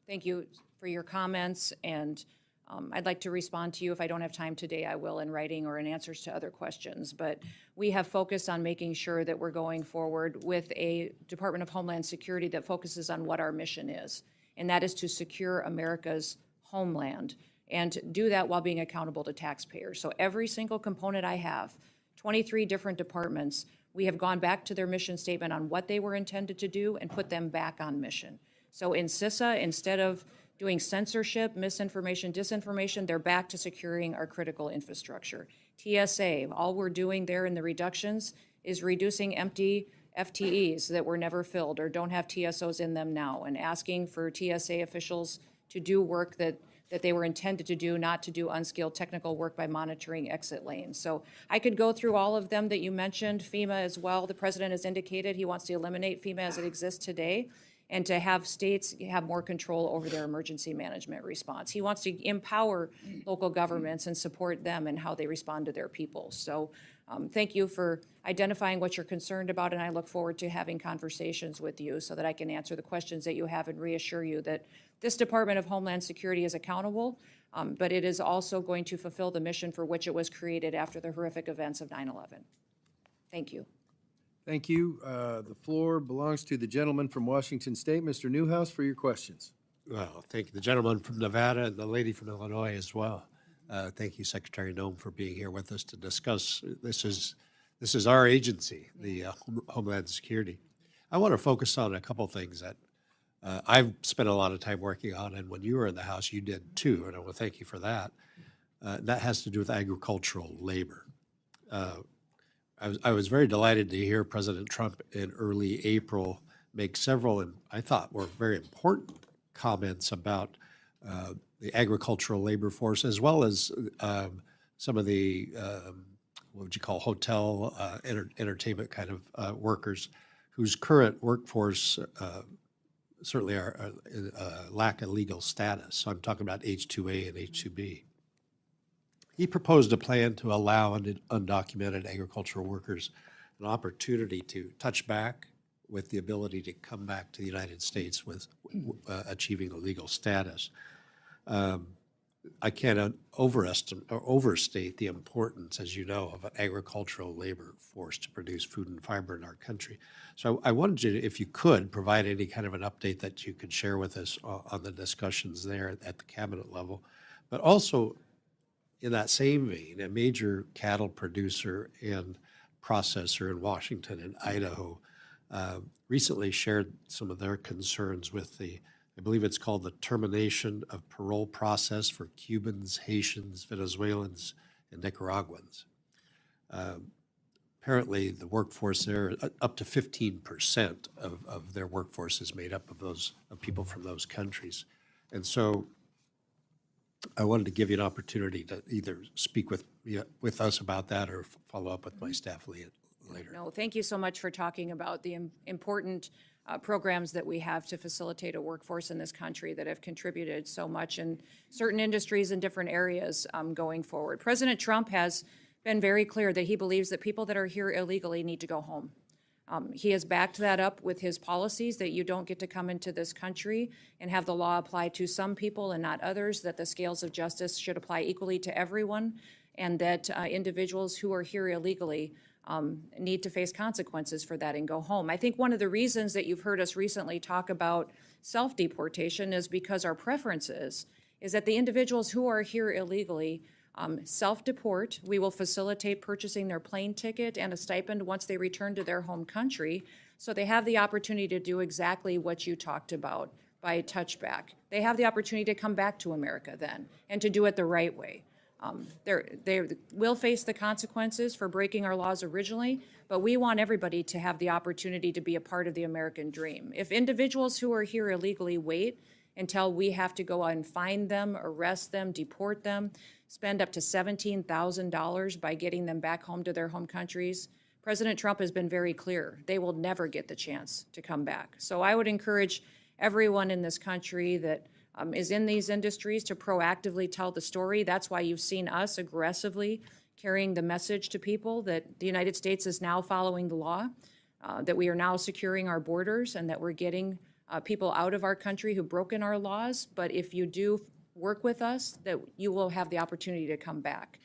B: Thank you for your comments, and I'd like to respond to you. If I don't have time today, I will in writing or in answers to other questions. But we have focused on making sure that we're going forward with a Department of Homeland Security that focuses on what our mission is, and that is to secure America's homeland and do that while being accountable to taxpayers. So every single component I have, 23 different departments, we have gone back to their mission statement on what they were intended to do and put them back on mission. So in CISA, instead of doing censorship, misinformation, disinformation, they're back to securing our critical infrastructure. TSA, all we're doing there in the reductions is reducing empty FTEs that were never filled or don't have TSOs in them now, and asking for TSA officials to do work that they were intended to do, not to do unskilled technical work by monitoring exit lanes. So I could go through all of them that you mentioned. FEMA as well. The president has indicated he wants to eliminate FEMA as it exists today, and to have states have more control over their emergency management response. He wants to empower local governments and support them in how they respond to their people. So thank you for identifying what you're concerned about, and I look forward to having conversations with you so that I can answer the questions that you have and reassure you that this Department of Homeland Security is accountable, but it is also going to fulfill the mission for which it was created after the horrific events of 9/11. Thank you.
C: Thank you. The floor belongs to the gentleman from Washington State, Mr. Newhouse, for your questions.
I: Well, thank you, the gentleman from Nevada and the lady from Illinois as well. Thank you, Secretary Noem, for being here with us to discuss. This is our agency, the Homeland Security. I want to focus on a couple things that I've spent a lot of time working on, and when you were in the House, you did too, and I want to thank you for that. That has to do with agricultural labor. I was very delighted to hear President Trump in early April make several, and I thought were very important comments about the agricultural labor force, as well as some of the, what would you call, hotel, entertainment kind of workers, whose current workforce certainly lack a legal status. So I'm talking about H-2A and H-2B. he proposed a plan to allow undocumented agricultural workers an opportunity to touch back with the ability to come back to the United States with achieving a legal status. I can't overestimate or overstate the importance, as you know, of an agricultural labor force to produce food and fiber in our country. So I wanted you to, if you could, provide any kind of an update that you could share with us on the discussions there at the cabinet level. But also, in that same vein, a major cattle producer and processor in Washington and Idaho recently shared some of their concerns with I believe it's called the termination of parole process for Cubans, Haitians, Venezuelans, and Nicaraguans. Apparently, the workforce there, up to 15% of their workforce is made up of people from those countries. And so I wanted to give you an opportunity to either speak with us about that or follow up with my staff later.
B: No, thank you so much for talking about the important programs that we have to facilitate a workforce in this country that have contributed so much in certain industries and different areas going forward. President Trump has been very clear that he believes that people that are here illegally need to go home. He has backed that up with his policies that you don't get to come into this country and have the law apply to some people and not others, that the scales of justice should apply equally to everyone, and that individuals who are here illegally need to face consequences for that and go home. I think one of the reasons that you've heard us recently talk about self-deportation is because our preference is that the individuals who are here illegally self-deport. We will facilitate purchasing their plane ticket and a stipend once they return to their home country, so they have the opportunity to do exactly what you talked about by touchback. They have the opportunity to come back to America then and to do it the right way. They will face the consequences for breaking our laws originally, but we want everybody to have the opportunity to be a part of the American dream. If individuals who are here illegally wait until we have to go out and find them, arrest them, deport them, spend up to $17,000 by getting them back home to their home countries, President Trump has been very clear. They will never get the chance to come back. So I would encourage everyone in this country that is in these industries to proactively tell the story. That's why you've seen us aggressively carrying the message to people that the United States is now following the law, that we are now securing our borders, and that we're getting people out of our country who've broken our laws. But if you do work with us, that you will have the opportunity to come back.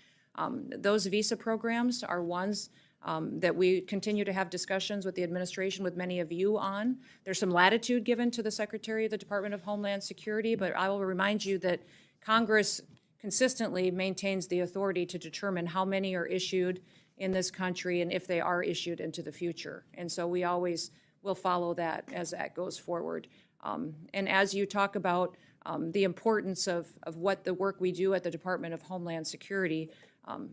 B: Those visa programs are ones that we continue to have discussions with the administration, with many of you on. There's some latitude given to the Secretary of the Department of Homeland Security, but I will remind you that Congress consistently maintains the authority to determine how many are issued in this country and if they are issued into the future. And so we always will follow that as that goes forward. And as you talk about the importance of what the work we do at the Department of Homeland Security,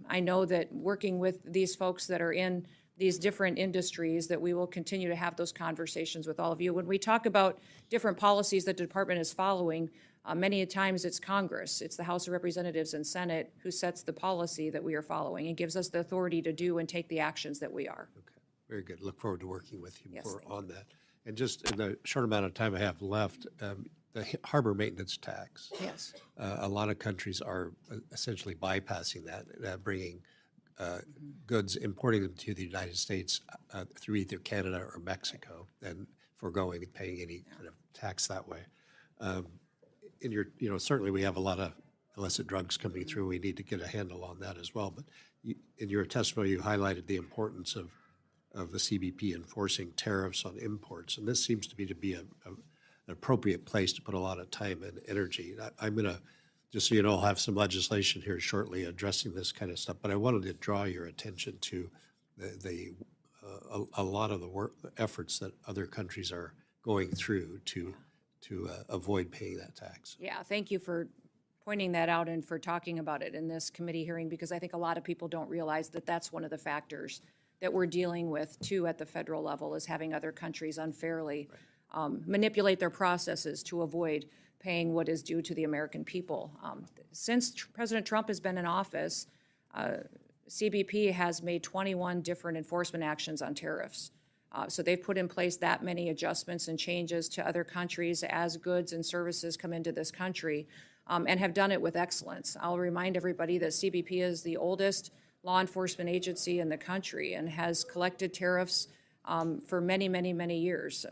B: I know that working with these folks that are in these different industries, that we will continue to have those conversations with all of you. When we talk about different policies that the department is following, many times it's Congress, it's the House of Representatives and Senate who sets the policy that we are following and gives us the authority to do and take the actions that we are.
I: Okay, very good. Look forward to working with you
B: Yes,
I: more
B: thank
I: on that. And just in the short amount of time I have left, the harbor maintenance tax.
B: Yes.
I: A lot of countries are essentially bypassing that, bringing goods, importing them to the United States through either Canada or Mexico, and foregoing paying any kind of tax that way. In your, certainly we have a lot of illicit drugs coming through. We need to get a handle on that as well. But in your testimony, you highlighted the importance of the CBP enforcing tariffs on imports, and this seems to be an appropriate place to put a lot of time and energy. I'm going to, just so you know, I'll have some legislation here shortly addressing this kind of stuff, but I wanted to draw your attention to a lot of the efforts that other countries are going through to avoid paying that tax.
B: Yeah, thank you for pointing that out and for talking about it in this committee hearing, because I think a lot of people don't realize that that's one of the factors that we're dealing with too at the federal level, is having other countries unfairly manipulate their processes to avoid paying what is due to the American people. Since President Trump has been in office, CBP has made 21 different enforcement actions on tariffs. So they've put in place that many adjustments and changes to other countries as goods and services come into this country. and have done it with excellence. I'll remind everybody that CBP is the oldest law enforcement agency in the country and has collected tariffs for many, many, many years.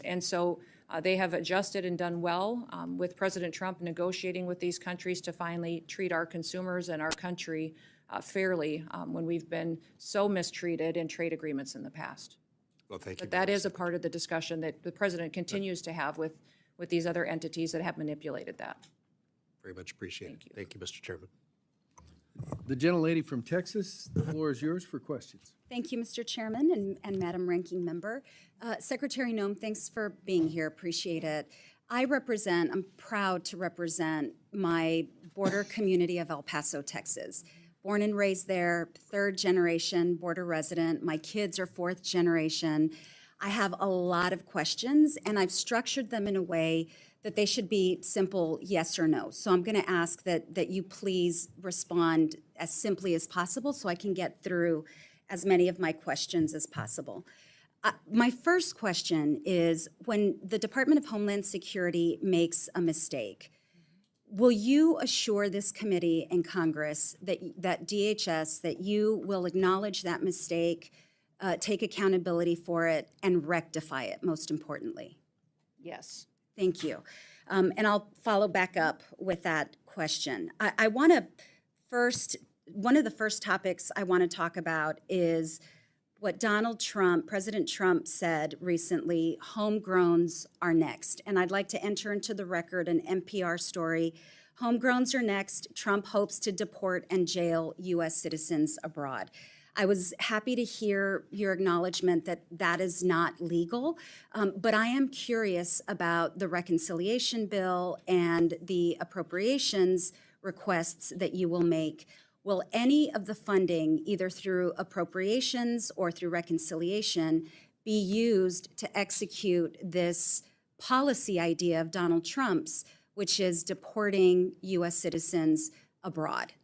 B: And so they have adjusted and done well with President Trump negotiating with these countries to finally treat our consumers and our country fairly when we've been so mistreated in trade agreements in the past.
I: Well, thank you.
B: But that is a part of the discussion that the president continues to have with these other entities that have manipulated that.
I: Very much appreciated. Thank you, Mr. Chairman.
C: The gentlelady from Texas, the floor is yours for questions.
J: Thank you, Mr. Chairman and Madam Ranking Member. Secretary Noem, thanks for being here. Appreciate it. I'm proud to represent my border community of El Paso, Texas. Born and raised there, third generation border resident. My kids are fourth generation. I have a lot of questions, and I've structured them in a way that they should be simple yes or no. So I'm going to ask that you please respond as simply as possible so I can get through as many of my questions as possible. My first question is, when the Department of Homeland Security makes a mistake, will you assure this committee and Congress that DHS, that you will acknowledge that mistake, take accountability for it, and rectify it, most importantly?
B: Yes.
J: Thank you. And I'll follow back up with that question. I want to first, one of the first topics I want to talk about is what President Trump said recently: homegrowns are next. And I'd like to enter into the record an NPR story. Homegrowns are next. Trump hopes to deport and jail U.S. citizens abroad. I was happy to hear your acknowledgement that that is not legal, but I am curious about the reconciliation bill and the appropriations requests that you will make. Will any of the funding, either through appropriations or through reconciliation, be used to execute this policy idea of Donald Trump's, which is deporting U.S. citizens abroad?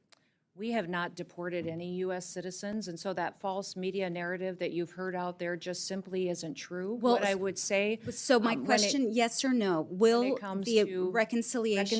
B: We have not deported any U.S. citizens, and so that false media narrative that you've heard out there just simply isn't true.
J: Well,
B: what I would say.
J: So my question, yes or no, will
B: comes
J: the
B: to
J: reconciliation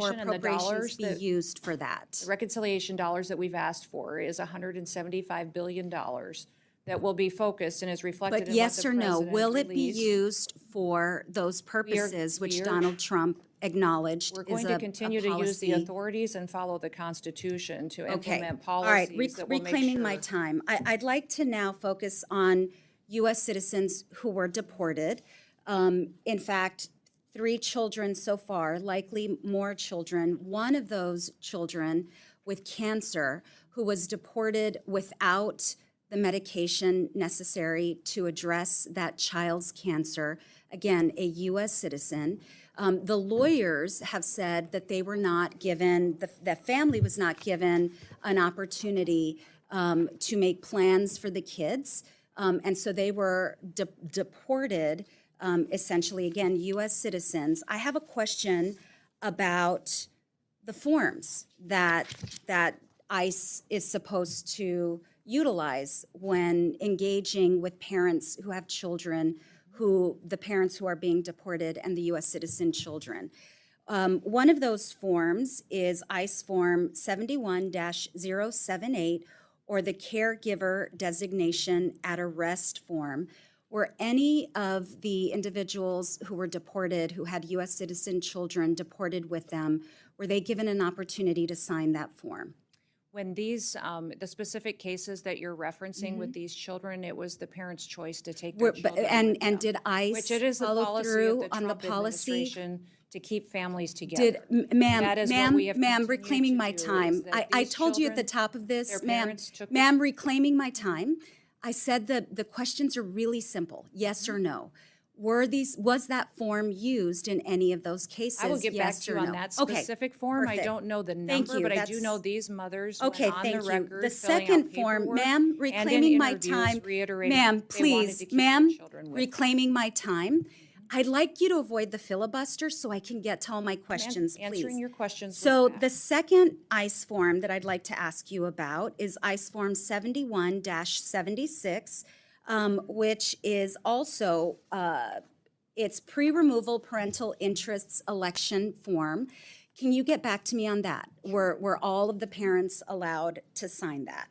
J: or
B: and the
J: appropriations
B: dollars
J: be
B: that-
J: used for that?
B: The reconciliation dollars that we've asked for is $175 billion that will be focused and is reflected
J: But
B: in
J: yes
B: what the
J: or no,
B: president
J: will it be
B: released.
J: used for those purposes which Donald Trump acknowledged
B: We're
J: is
B: going
J: a
B: to continue to use the
J: policy?
B: authorities and follow the Constitution to
J: Okay,
B: implement
J: all right,
B: policies that will make
J: reclaiming my
B: sure-
J: time. I'd like to now focus on U.S. citizens who were deported. In fact, 3 children so far, likely more children. One of those children with cancer who was deported without the medication necessary to address that child's cancer. Again, a U.S. citizen. The lawyers have said that they were not given, the family was not given an opportunity to make plans for the kids. And so they were deported, essentially, again, U.S. citizens. I have a question about the forms that ICE is supposed to utilize when engaging with parents who have children, the parents who are being deported, and the U.S. citizen children. One of those forms is ICE Form 71-078, or the Caregiver Designation at Arrest form. Were any of the individuals who were deported, who had U.S. citizen children deported with them, were they given an opportunity to sign that form?
B: When these, the specific cases that you're referencing with these children, it was the parents' choice to take their children with them.
J: And did ICE
B: Which it is the
J: follow
B: policy of
J: through
B: the
J: on the
B: Trump
J: policy?
B: administration to keep families together.
J: Ma'am,
B: That is what we have
J: ma'am,
B: continued
J: reclaiming
B: to
J: my
B: do, is
J: time.
B: that
J: I
B: these
J: told you at the
B: children,
J: top of this,
B: their
J: ma'am,
B: parents took-
J: ma'am, reclaiming my time. I said that the questions are really simple, yes or no. Was that form used in any of those cases?
B: I will get back
J: yes
B: to you
J: or
B: on
J: no?
B: that
J: Okay,
B: specific form. I
J: perfect.
B: don't know the
J: Thank
B: number,
J: you,
B: but I do
J: that's-
B: know these mothers
J: Okay,
B: went on
J: thank
B: the
J: you.
B: record
J: The
B: filling out
J: second form,
B: paperwork
J: ma'am,
B: and in
J: reclaiming my
B: interviews
J: time.
B: reiterating
J: Ma'am,
B: they wanted
J: please,
B: to keep their
J: ma'am,
B: children with them.
J: reclaiming my time. I'd like you to avoid the filibuster so I can get to all my questions, please.
B: Answering your questions.
J: So
B: was
J: the
B: that.
J: second ICE form that I'd like to ask you about is ICE Form 71-76, which is also, it's pre-removal parental interests election form. Can you get back to me on that? Were all of the parents allowed to sign that?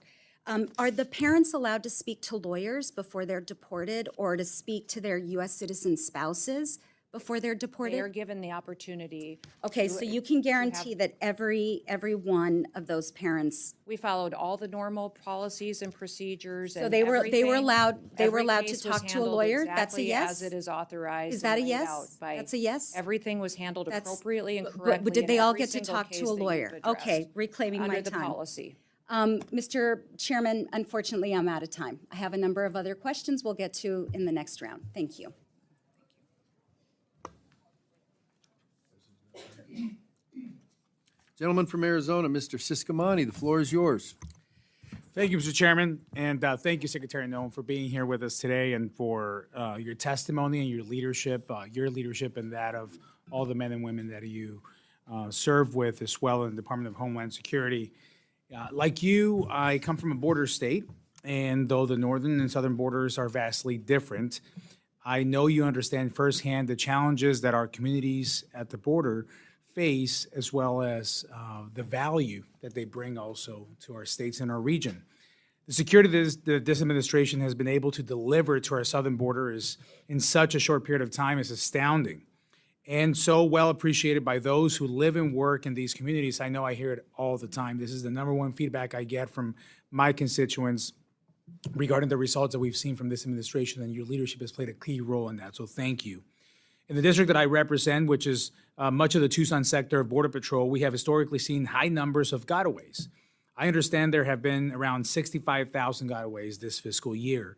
J: Are the parents allowed to speak to lawyers before they're deported or to speak to their U.S. citizen spouses before they're deported?
B: They are given the opportunity.
J: Okay,
B: to-
J: so you can guarantee that every one of those parents,
B: We followed all the normal policies and procedures and
J: so they were
B: everything.
J: allowed
B: Every
J: to
B: case was
J: talk to a
B: handled
J: lawyer? That's a
B: exactly
J: yes?
B: As it is authorized.
J: Is that
B: and
J: a
B: laid
J: yes?
B: out by-
J: That's a yes?
B: Everything was handled
J: That's-
B: appropriately and
J: but-
B: correctly.
J: But did
B: in
J: they all
B: every
J: get to
B: single
J: talk
B: case
J: to a
B: that you've
J: lawyer? Okay,
B: addressed
J: reclaiming my
B: Under the
J: time.
B: policy.
J: Mr. Chairman, unfortunately, I'm out of time. I have a number of other questions we'll get to in the next round. Thank you.
C: Gentleman from Arizona, Mr. Siscomani, the floor is yours.
K: Thank you, Mr. Chairman, and thank you, Secretary Noem, for being here with us today and for your testimony and your leadership and that of all the men and women that you serve with as well in the Department of Homeland Security. Like you, I come from a border state, and though the northern and southern borders are vastly different, I know you understand firsthand the challenges that our communities at the border face, as well as the value that they bring also to our states and our region. The security that this administration has been able to deliver to our southern border is, in such a short period of time, is astounding and so well appreciated by those who live and work in these communities. I know I hear it all the time. This is the number one feedback I get from my constituents regarding the results that we've seen from this administration, and your leadership has played a key role in that, so thank you. In the district that I represent, which is much of the Tucson sector of Border Patrol, we have historically seen high numbers of gotaways. I understand there have been around 65,000 gotaways this fiscal year.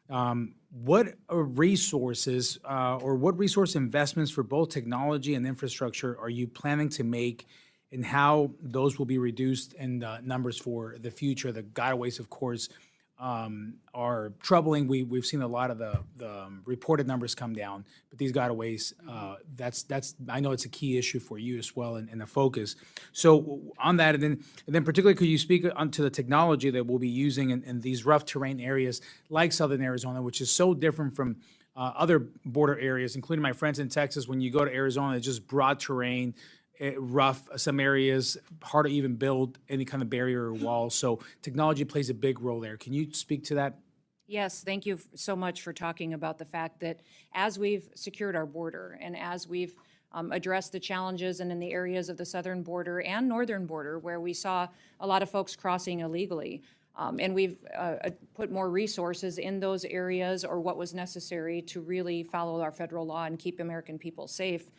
K: What resources or what resource investments for both technology and infrastructure are you planning to make, and how those will be reduced in numbers for the future? The gotaways, of course, are troubling. We've seen a lot of the reported numbers come down, but these gotaways, that's I know it's a key issue for you as well, and a focus. So on that, and then particularly, could you speak onto the technology that we'll be using in these rough terrain areas like Southern Arizona, which is so different from other border areas, including my friends in Texas. When you go to Arizona, it's just broad terrain, rough, some areas hard to even build any kind of barrier or wall. So technology plays a big role there. Can you speak to that?
B: Yes, thank you so much for talking about the fact that as we've secured our border and as we've addressed the challenges and in the areas of the southern border and northern border where we saw a lot of folks crossing illegally, and we've put more resources in those areas or what was necessary to really follow our federal law and keep American people safe.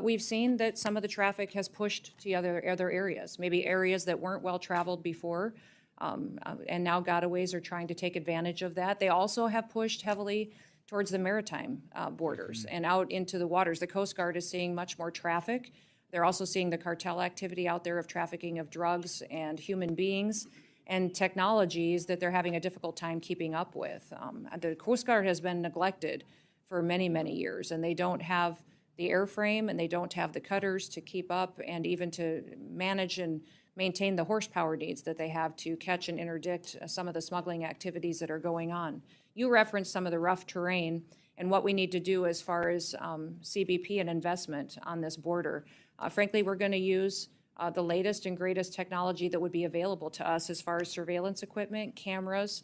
B: We've seen that some of the traffic has pushed to other areas, maybe areas that weren't well-traveled before, and now gotaways are trying to take advantage of that. They also have pushed heavily towards the maritime borders and out into the waters. The Coast Guard is seeing much more traffic. They're also seeing the cartel activity out there of trafficking of drugs and human beings and technologies that they're having a difficult time keeping up with. The Coast Guard has been neglected for many, many years, and they don't have the airframe, and they don't have the cutters to keep up and even to manage and maintain the horsepower needs that they have to catch and interdict some of the smuggling activities that are going on. You referenced some of the rough terrain and what we need to do as far as CBP and investment on this border. Frankly, we're going to use the latest and greatest technology that would be available to us as far as surveillance equipment, cameras,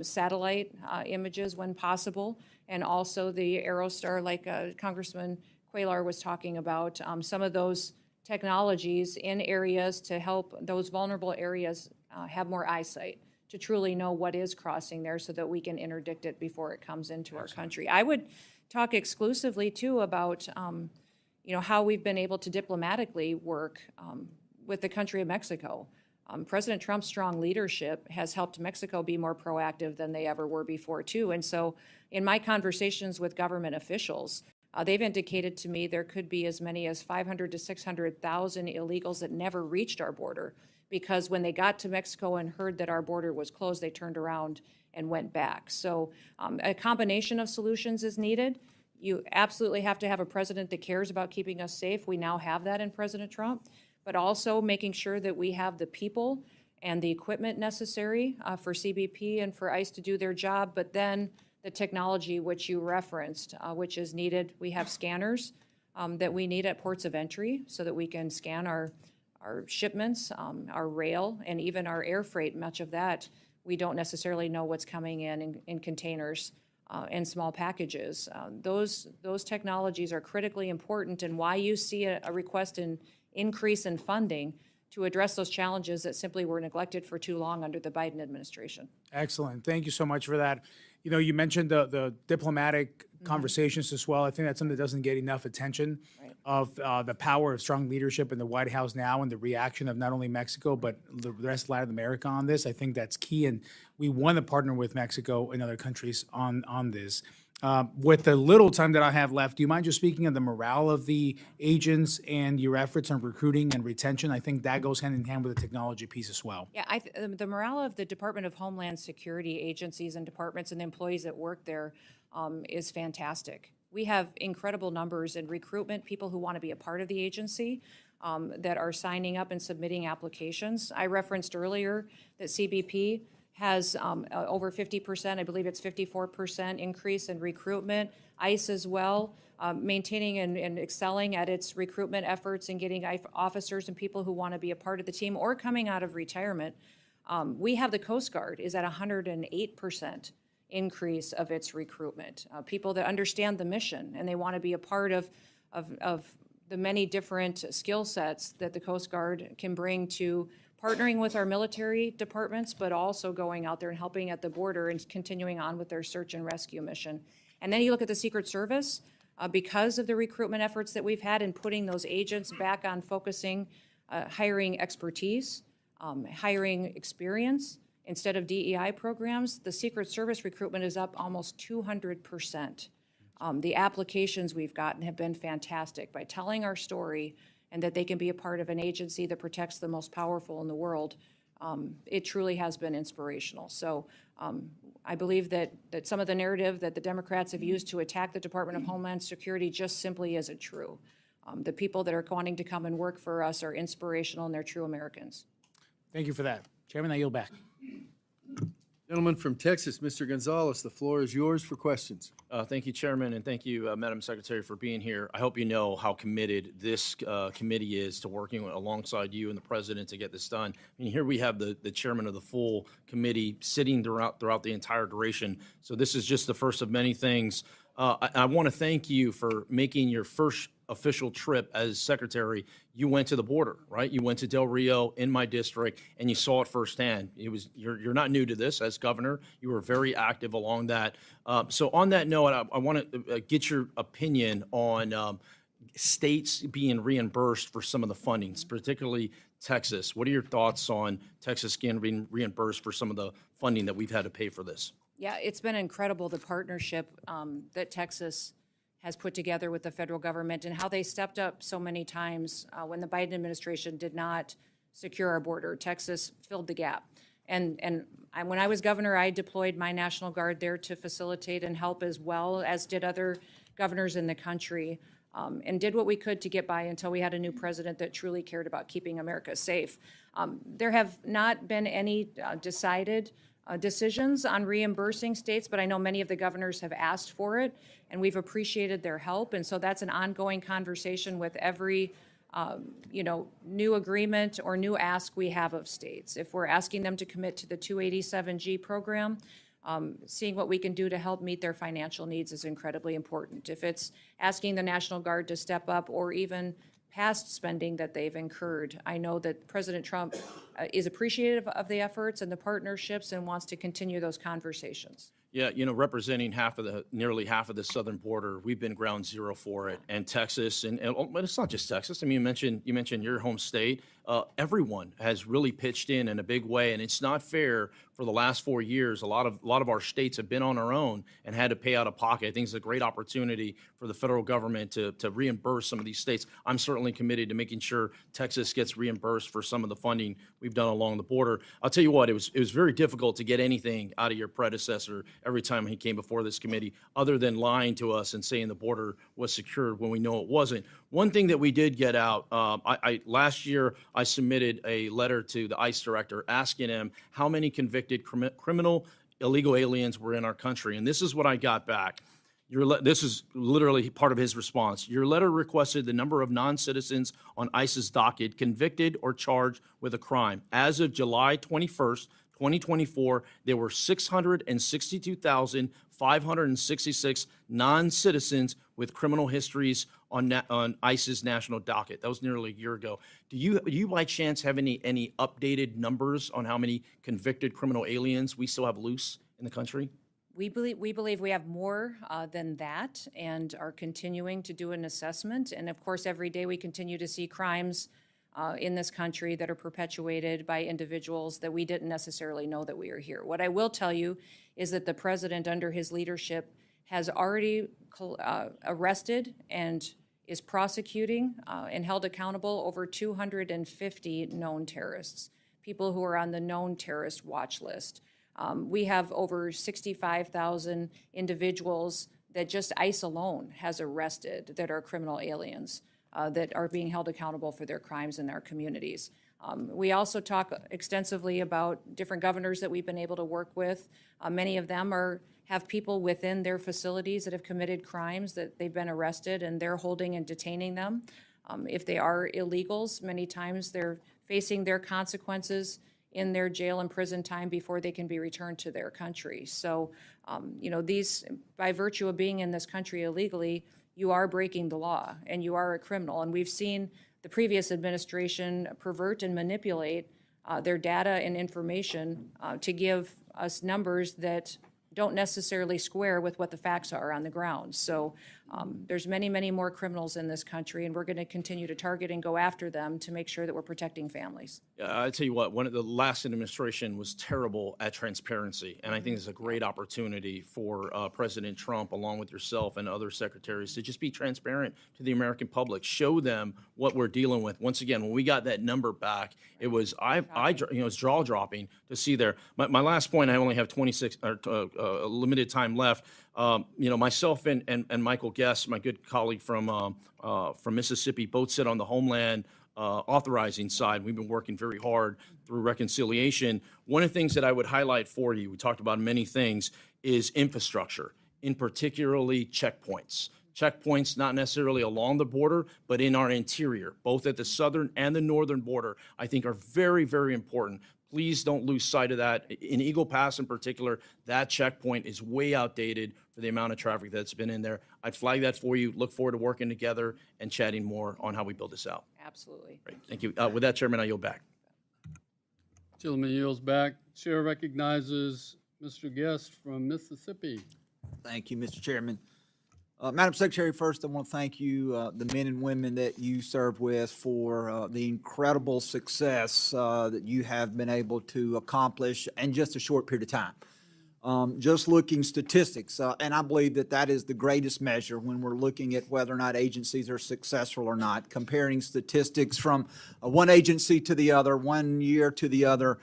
B: satellite images when possible, and also the Aerostar, like Congressman Cuellar was talking about, some of those technologies in areas to help those vulnerable areas have more eyesight to truly know what is crossing there so that we can interdict it before it comes into our country. I would talk exclusively too about how we've been able to diplomatically work with the country of Mexico. President Trump's strong leadership has helped Mexico be more proactive than they ever were before too. And so in my conversations with government officials, they've indicated to me there could be as many as 500 to 600,000 illegals that never reached our border because when they got to Mexico and heard that our border was closed, they turned around and went back. So a combination of solutions is needed. You absolutely have to have a president that cares about keeping us safe. We now have that in President Trump, but also making sure that we have the people and the equipment necessary for CBP and for ICE to do their job, but then the technology which you referenced, which is needed. We have scanners that we need at ports of entry so that we can scan our shipments, our rail, and even our air freight. Much of that, we don't necessarily know what's coming in containers and small packages. Those technologies are critically important, and why you see a request in increase in funding to address those challenges that simply were neglected for too long under the Biden administration.
K: Excellent. Thank you so much for that. You know, you mentioned the diplomatic conversations as well. I think that's something that doesn't get enough attention of the power of strong leadership in the White House now and the reaction of not only Mexico, but the rest of Latin America on this. I think that's key, and we want to partner with Mexico and other countries on this. With the little time that I have left, do you mind just speaking of the morale of the agents and your efforts on recruiting and retention? I think that goes hand in hand with the technology piece as well.
B: Yeah, the morale of the Department of Homeland Security agencies and departments and the employees that work there is fantastic. We have incredible numbers in recruitment, people who want to be a part of the agency that are signing up and submitting applications. I referenced earlier that CBP has over 50%, I believe it's 54% increase in recruitment. ICE as well, maintaining and excelling at its recruitment efforts and getting officers and people who want to be a part of the team or coming out of retirement. We have the Coast Guard is at 108% increase of its recruitment. People that understand the mission and they want to be a part of the many different skill sets that the Coast Guard can bring to partnering with our military departments, but also going out there and helping at the border and continuing on with their search and rescue mission. And then you look at the Secret Service, because of the recruitment efforts that we've had in putting those agents back on focusing, hiring expertise, hiring experience, instead of DEI programs, the Secret Service recruitment is up almost 200%. The applications we've gotten have been fantastic by telling our story and that they can be a part of an agency that protects the most powerful in the world. It truly has been inspirational. So I believe that some of the narrative that the Democrats have used to attack the Department of Homeland Security just simply isn't true. The people that are wanting to come and work for us are inspirational and they're true Americans.
K: Thank you for that. Chairman, I yield back.
C: Gentleman from Texas, Mr. Gonzalez, the floor is yours for questions.
L: Thank you, Chairman, and thank you, Madam Secretary, for being here. I hope you know how committed this committee is to working alongside you and the President to get this done. I mean, here we have the chairman of the full committee sitting throughout the entire duration. So this is just the first of many things. I want to thank you for making your first official trip as secretary. You went to the border, right? You went to Del Rio in my district, and you saw it firsthand. You're not new to this as governor. You were very active along that. So on that note, I want to get your opinion on states being reimbursed for some of the fundings, particularly Texas. What are your thoughts on Texas being reimbursed for some of the funding that we've had to pay for this?
B: Yeah, it's been incredible, the partnership that Texas has put together with the federal government and how they stepped up so many times when the Biden administration did not secure our border. Texas filled the gap. And when I was governor, I deployed my National Guard there to facilitate and help, as well as did other governors in the country, and did what we could to get by until we had a new president that truly cared about keeping America safe. There have not been any decided decisions on reimbursing states, but I know many of the governors have asked for it, and we've appreciated their help. And so that's an ongoing conversation with every new agreement or new ask we have of states. If we're asking them to commit to the 287G program, seeing what we can do to help meet their financial needs is incredibly important. If it's asking the National Guard to step up or even past spending that they've incurred, I know that President Trump is appreciative of the efforts and the partnerships and wants to continue those conversations.
L: Yeah, representing nearly half of the southern border, we've been ground zero for it. And Texas, but it's not just Texas. I mean, you mentioned your home state. Everyone has really pitched in a big way, and it's not fair. For the last 4 years, a lot of our states have been on our own and had to pay out of pocket. I think it's a great opportunity for the federal government to reimburse some of these states. I'm certainly committed to making sure Texas gets reimbursed for some of the funding we've done along the border. I'll tell you what, it was very difficult to get anything out of your predecessor every time he came before this committee, other than lying to us and saying the border was secured when we know it wasn't. One thing that we did get out, last year I submitted a letter to the ICE director asking him how many convicted criminal illegal aliens were in our country. And this is what I got back. This is literally part of his response. Your letter requested the number of non-citizens on ICE's docket convicted or charged with a crime. As of July 21st, 2024, there were 662,566 non-citizens with criminal histories on ICE's national docket. That was nearly a year ago. Do you by chance have any updated numbers on how many convicted criminal aliens we still have loose in the country?
B: We believe we have more than that and are continuing to do an assessment. And of course, every day we continue to see crimes in this country that are perpetuated by individuals that we didn't necessarily know that we are here. What I will tell you is that the president, under his leadership, has already arrested and is prosecuting and held accountable over 250 known terrorists, people who are on the known terrorist watch list. We have over 65,000 individuals that just ICE alone has arrested that are criminal aliens that are being held accountable for their crimes in our communities. We also talk extensively about different governors that we've been able to work with. Many of them have people within their facilities that have committed crimes that they've been arrested, and they're holding and detaining them. If they are illegals, many times they're facing their consequences in their jail and prison time before they can be returned to their country. So, these, by virtue of being in this country illegally, you are breaking the law and you are a criminal. And we've seen the previous administration pervert and manipulate their data and information to give us numbers that don't necessarily square with what the facts are on the ground. So there's many, many more criminals in this country, and we're going to continue to target and go after them to make sure that we're protecting families.
L: I tell you what, one of the last administration was terrible at transparency, and I think it's a great opportunity for President Trump, along with yourself and other secretaries, to just be transparent to the American public, show them what we're dealing with. Once again, when we got that number back, it was it's jaw dropping to see there. My last point, I only have 26 limited time left. Myself and Michael Guest, my good colleague from Mississippi, both sit on the Homeland authorizing side. We've been working very hard through reconciliation. One of the things that I would highlight for you, we talked about many things, is infrastructure, in particularly checkpoints. Checkpoints not necessarily along the border, but in our interior, both at the southern and the northern border, I think are very, very important. Please don't lose sight of that. In Eagle Pass in particular, that checkpoint is way outdated for the amount of traffic that's been in there. I'd flag that for you. Look forward to working together and chatting more on how we build this out.
B: Absolutely.
L: Great. Thank you. With that, Chairman, I yield back.
G: Gentleman yields back. Chair recognizes Mr. Guest from Mississippi.
M: Thank you, Mr. Chairman. Madam Secretary, first I want to thank you, the men and women that you serve with, for the incredible success that you have been able to accomplish in just a short period of time. Just looking statistics, and I believe that is the greatest measure when we're looking at whether or not agencies are successful or not, comparing statistics from one agency to the other, 1 year to the other.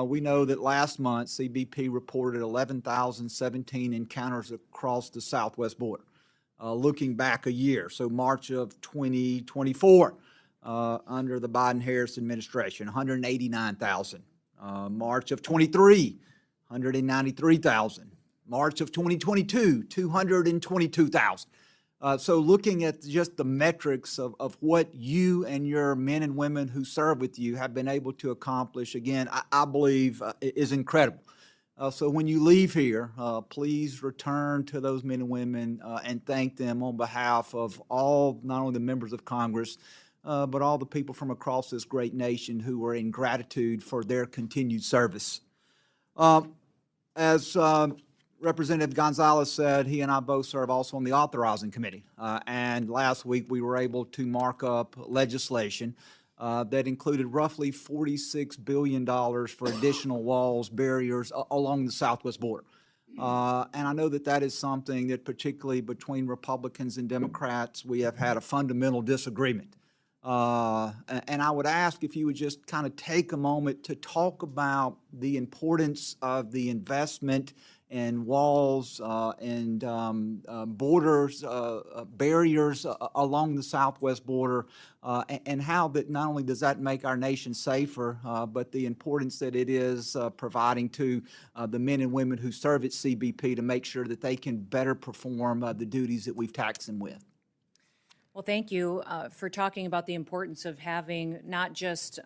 M: We know that last month CBP reported 11,017 encounters across the southwest border. Looking back a year, so March of 2024, under the Biden-Harris administration, 189,000. March of 23, 193,000. March of 2022, 222,000. So looking at just the metrics of what you and your men and women who serve with you have been able to accomplish, again, I believe is incredible. So when you leave here, please return to those men and women and thank them on behalf of all, not only the members of Congress, but all the people from across this great nation who are in gratitude for their continued service. As Representative Gonzalez said, he and I both serve also on the authorizing committee. And last week we were able to mark up legislation that included roughly $46 billion for additional walls, barriers along the southwest border. And I know that is something that, particularly between Republicans and Democrats, we have had a fundamental disagreement. And I would ask if you would just kind of take a moment to talk about the importance of the investment and walls and borders, barriers along the southwest border, and how that not only does that make our nation safer, but the importance that it is providing to the men and women who serve at CBP to make sure that they can better perform the duties that we've taxed them with.
B: Well, thank you for talking about the importance of having not just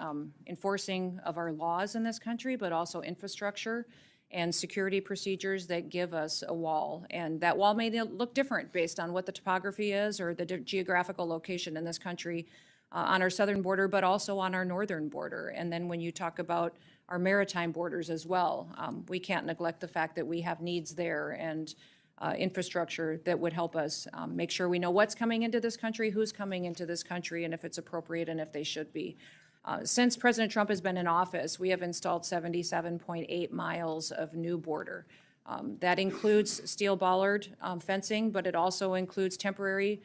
B: enforcing of our laws in this country, but also infrastructure and security procedures that give us a wall. And that wall may look different based on what the topography is or the geographical location in this country on our southern border, but also on our northern border. And then when you talk about our maritime borders as well, we can't neglect the fact that we have needs there and infrastructure that would help us make sure we know what's coming into this country, who's coming into this country, and if it's appropriate and if they should be. Since President Trump has been in office, we have installed 77.8 miles of new border. That includes steel bollard fencing, but it also includes temporary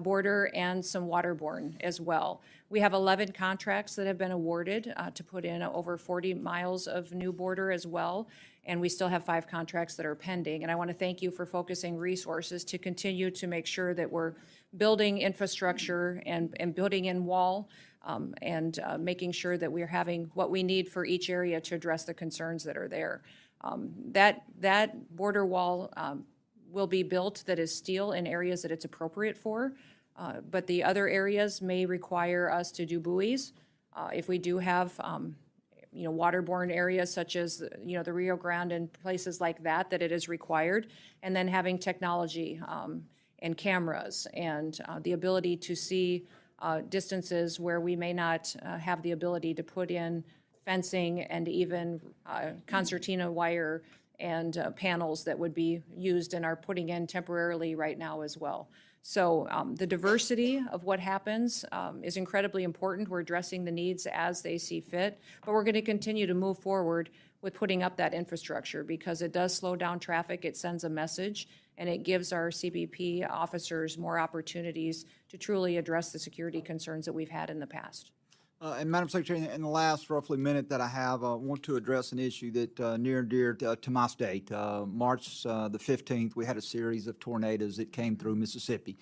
B: border and some waterborne as well. We have 11 contracts that have been awarded to put in over 40 miles of new border as well, and we still have 5 contracts that are pending. And I want to thank you for focusing resources to continue to make sure that we're building infrastructure and building in wall and making sure that we're having what we need for each area to address the concerns that are there. That border wall will be built that is steel in areas that it's appropriate for, but the other areas may require us to do buoys. If we do have, waterborne areas such as, the Rio Grande and places like that, that it is required, and then having technology and cameras and the ability to see distances where we may not have the ability to put in fencing and even concertina wire and panels that would be used and are putting in temporarily right now as well. So the diversity of what happens is incredibly important. We're addressing the needs as they see fit, but we're going to continue to move forward with putting up that infrastructure because it does slow down traffic, it sends a message, and it gives our CBP officers more opportunities to truly address the security concerns that we've had in the past.
M: And Madam Secretary, in the last roughly minute that I have, I want to address an issue that near and dear to my state. March the 15th, we had a series of tornadoes that came through Mississippi.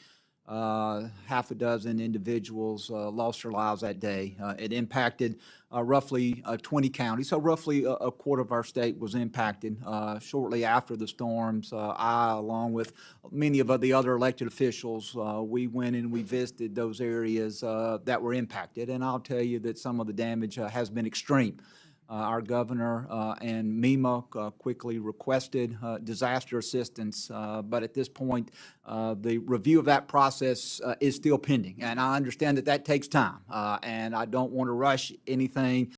M: Half a dozen individuals lost their lives that day. It impacted roughly 20 counties, so roughly a quarter of our state was impacted. Shortly after the storms, I, along with many of the other elected officials, we went and we visited those areas that were impacted, and I'll tell you that some of the damage has been extreme. Our governor and MEMA quickly requested disaster assistance, but at this point, the review of that process is still pending. And I understand that that takes time, and I don't want to rush anything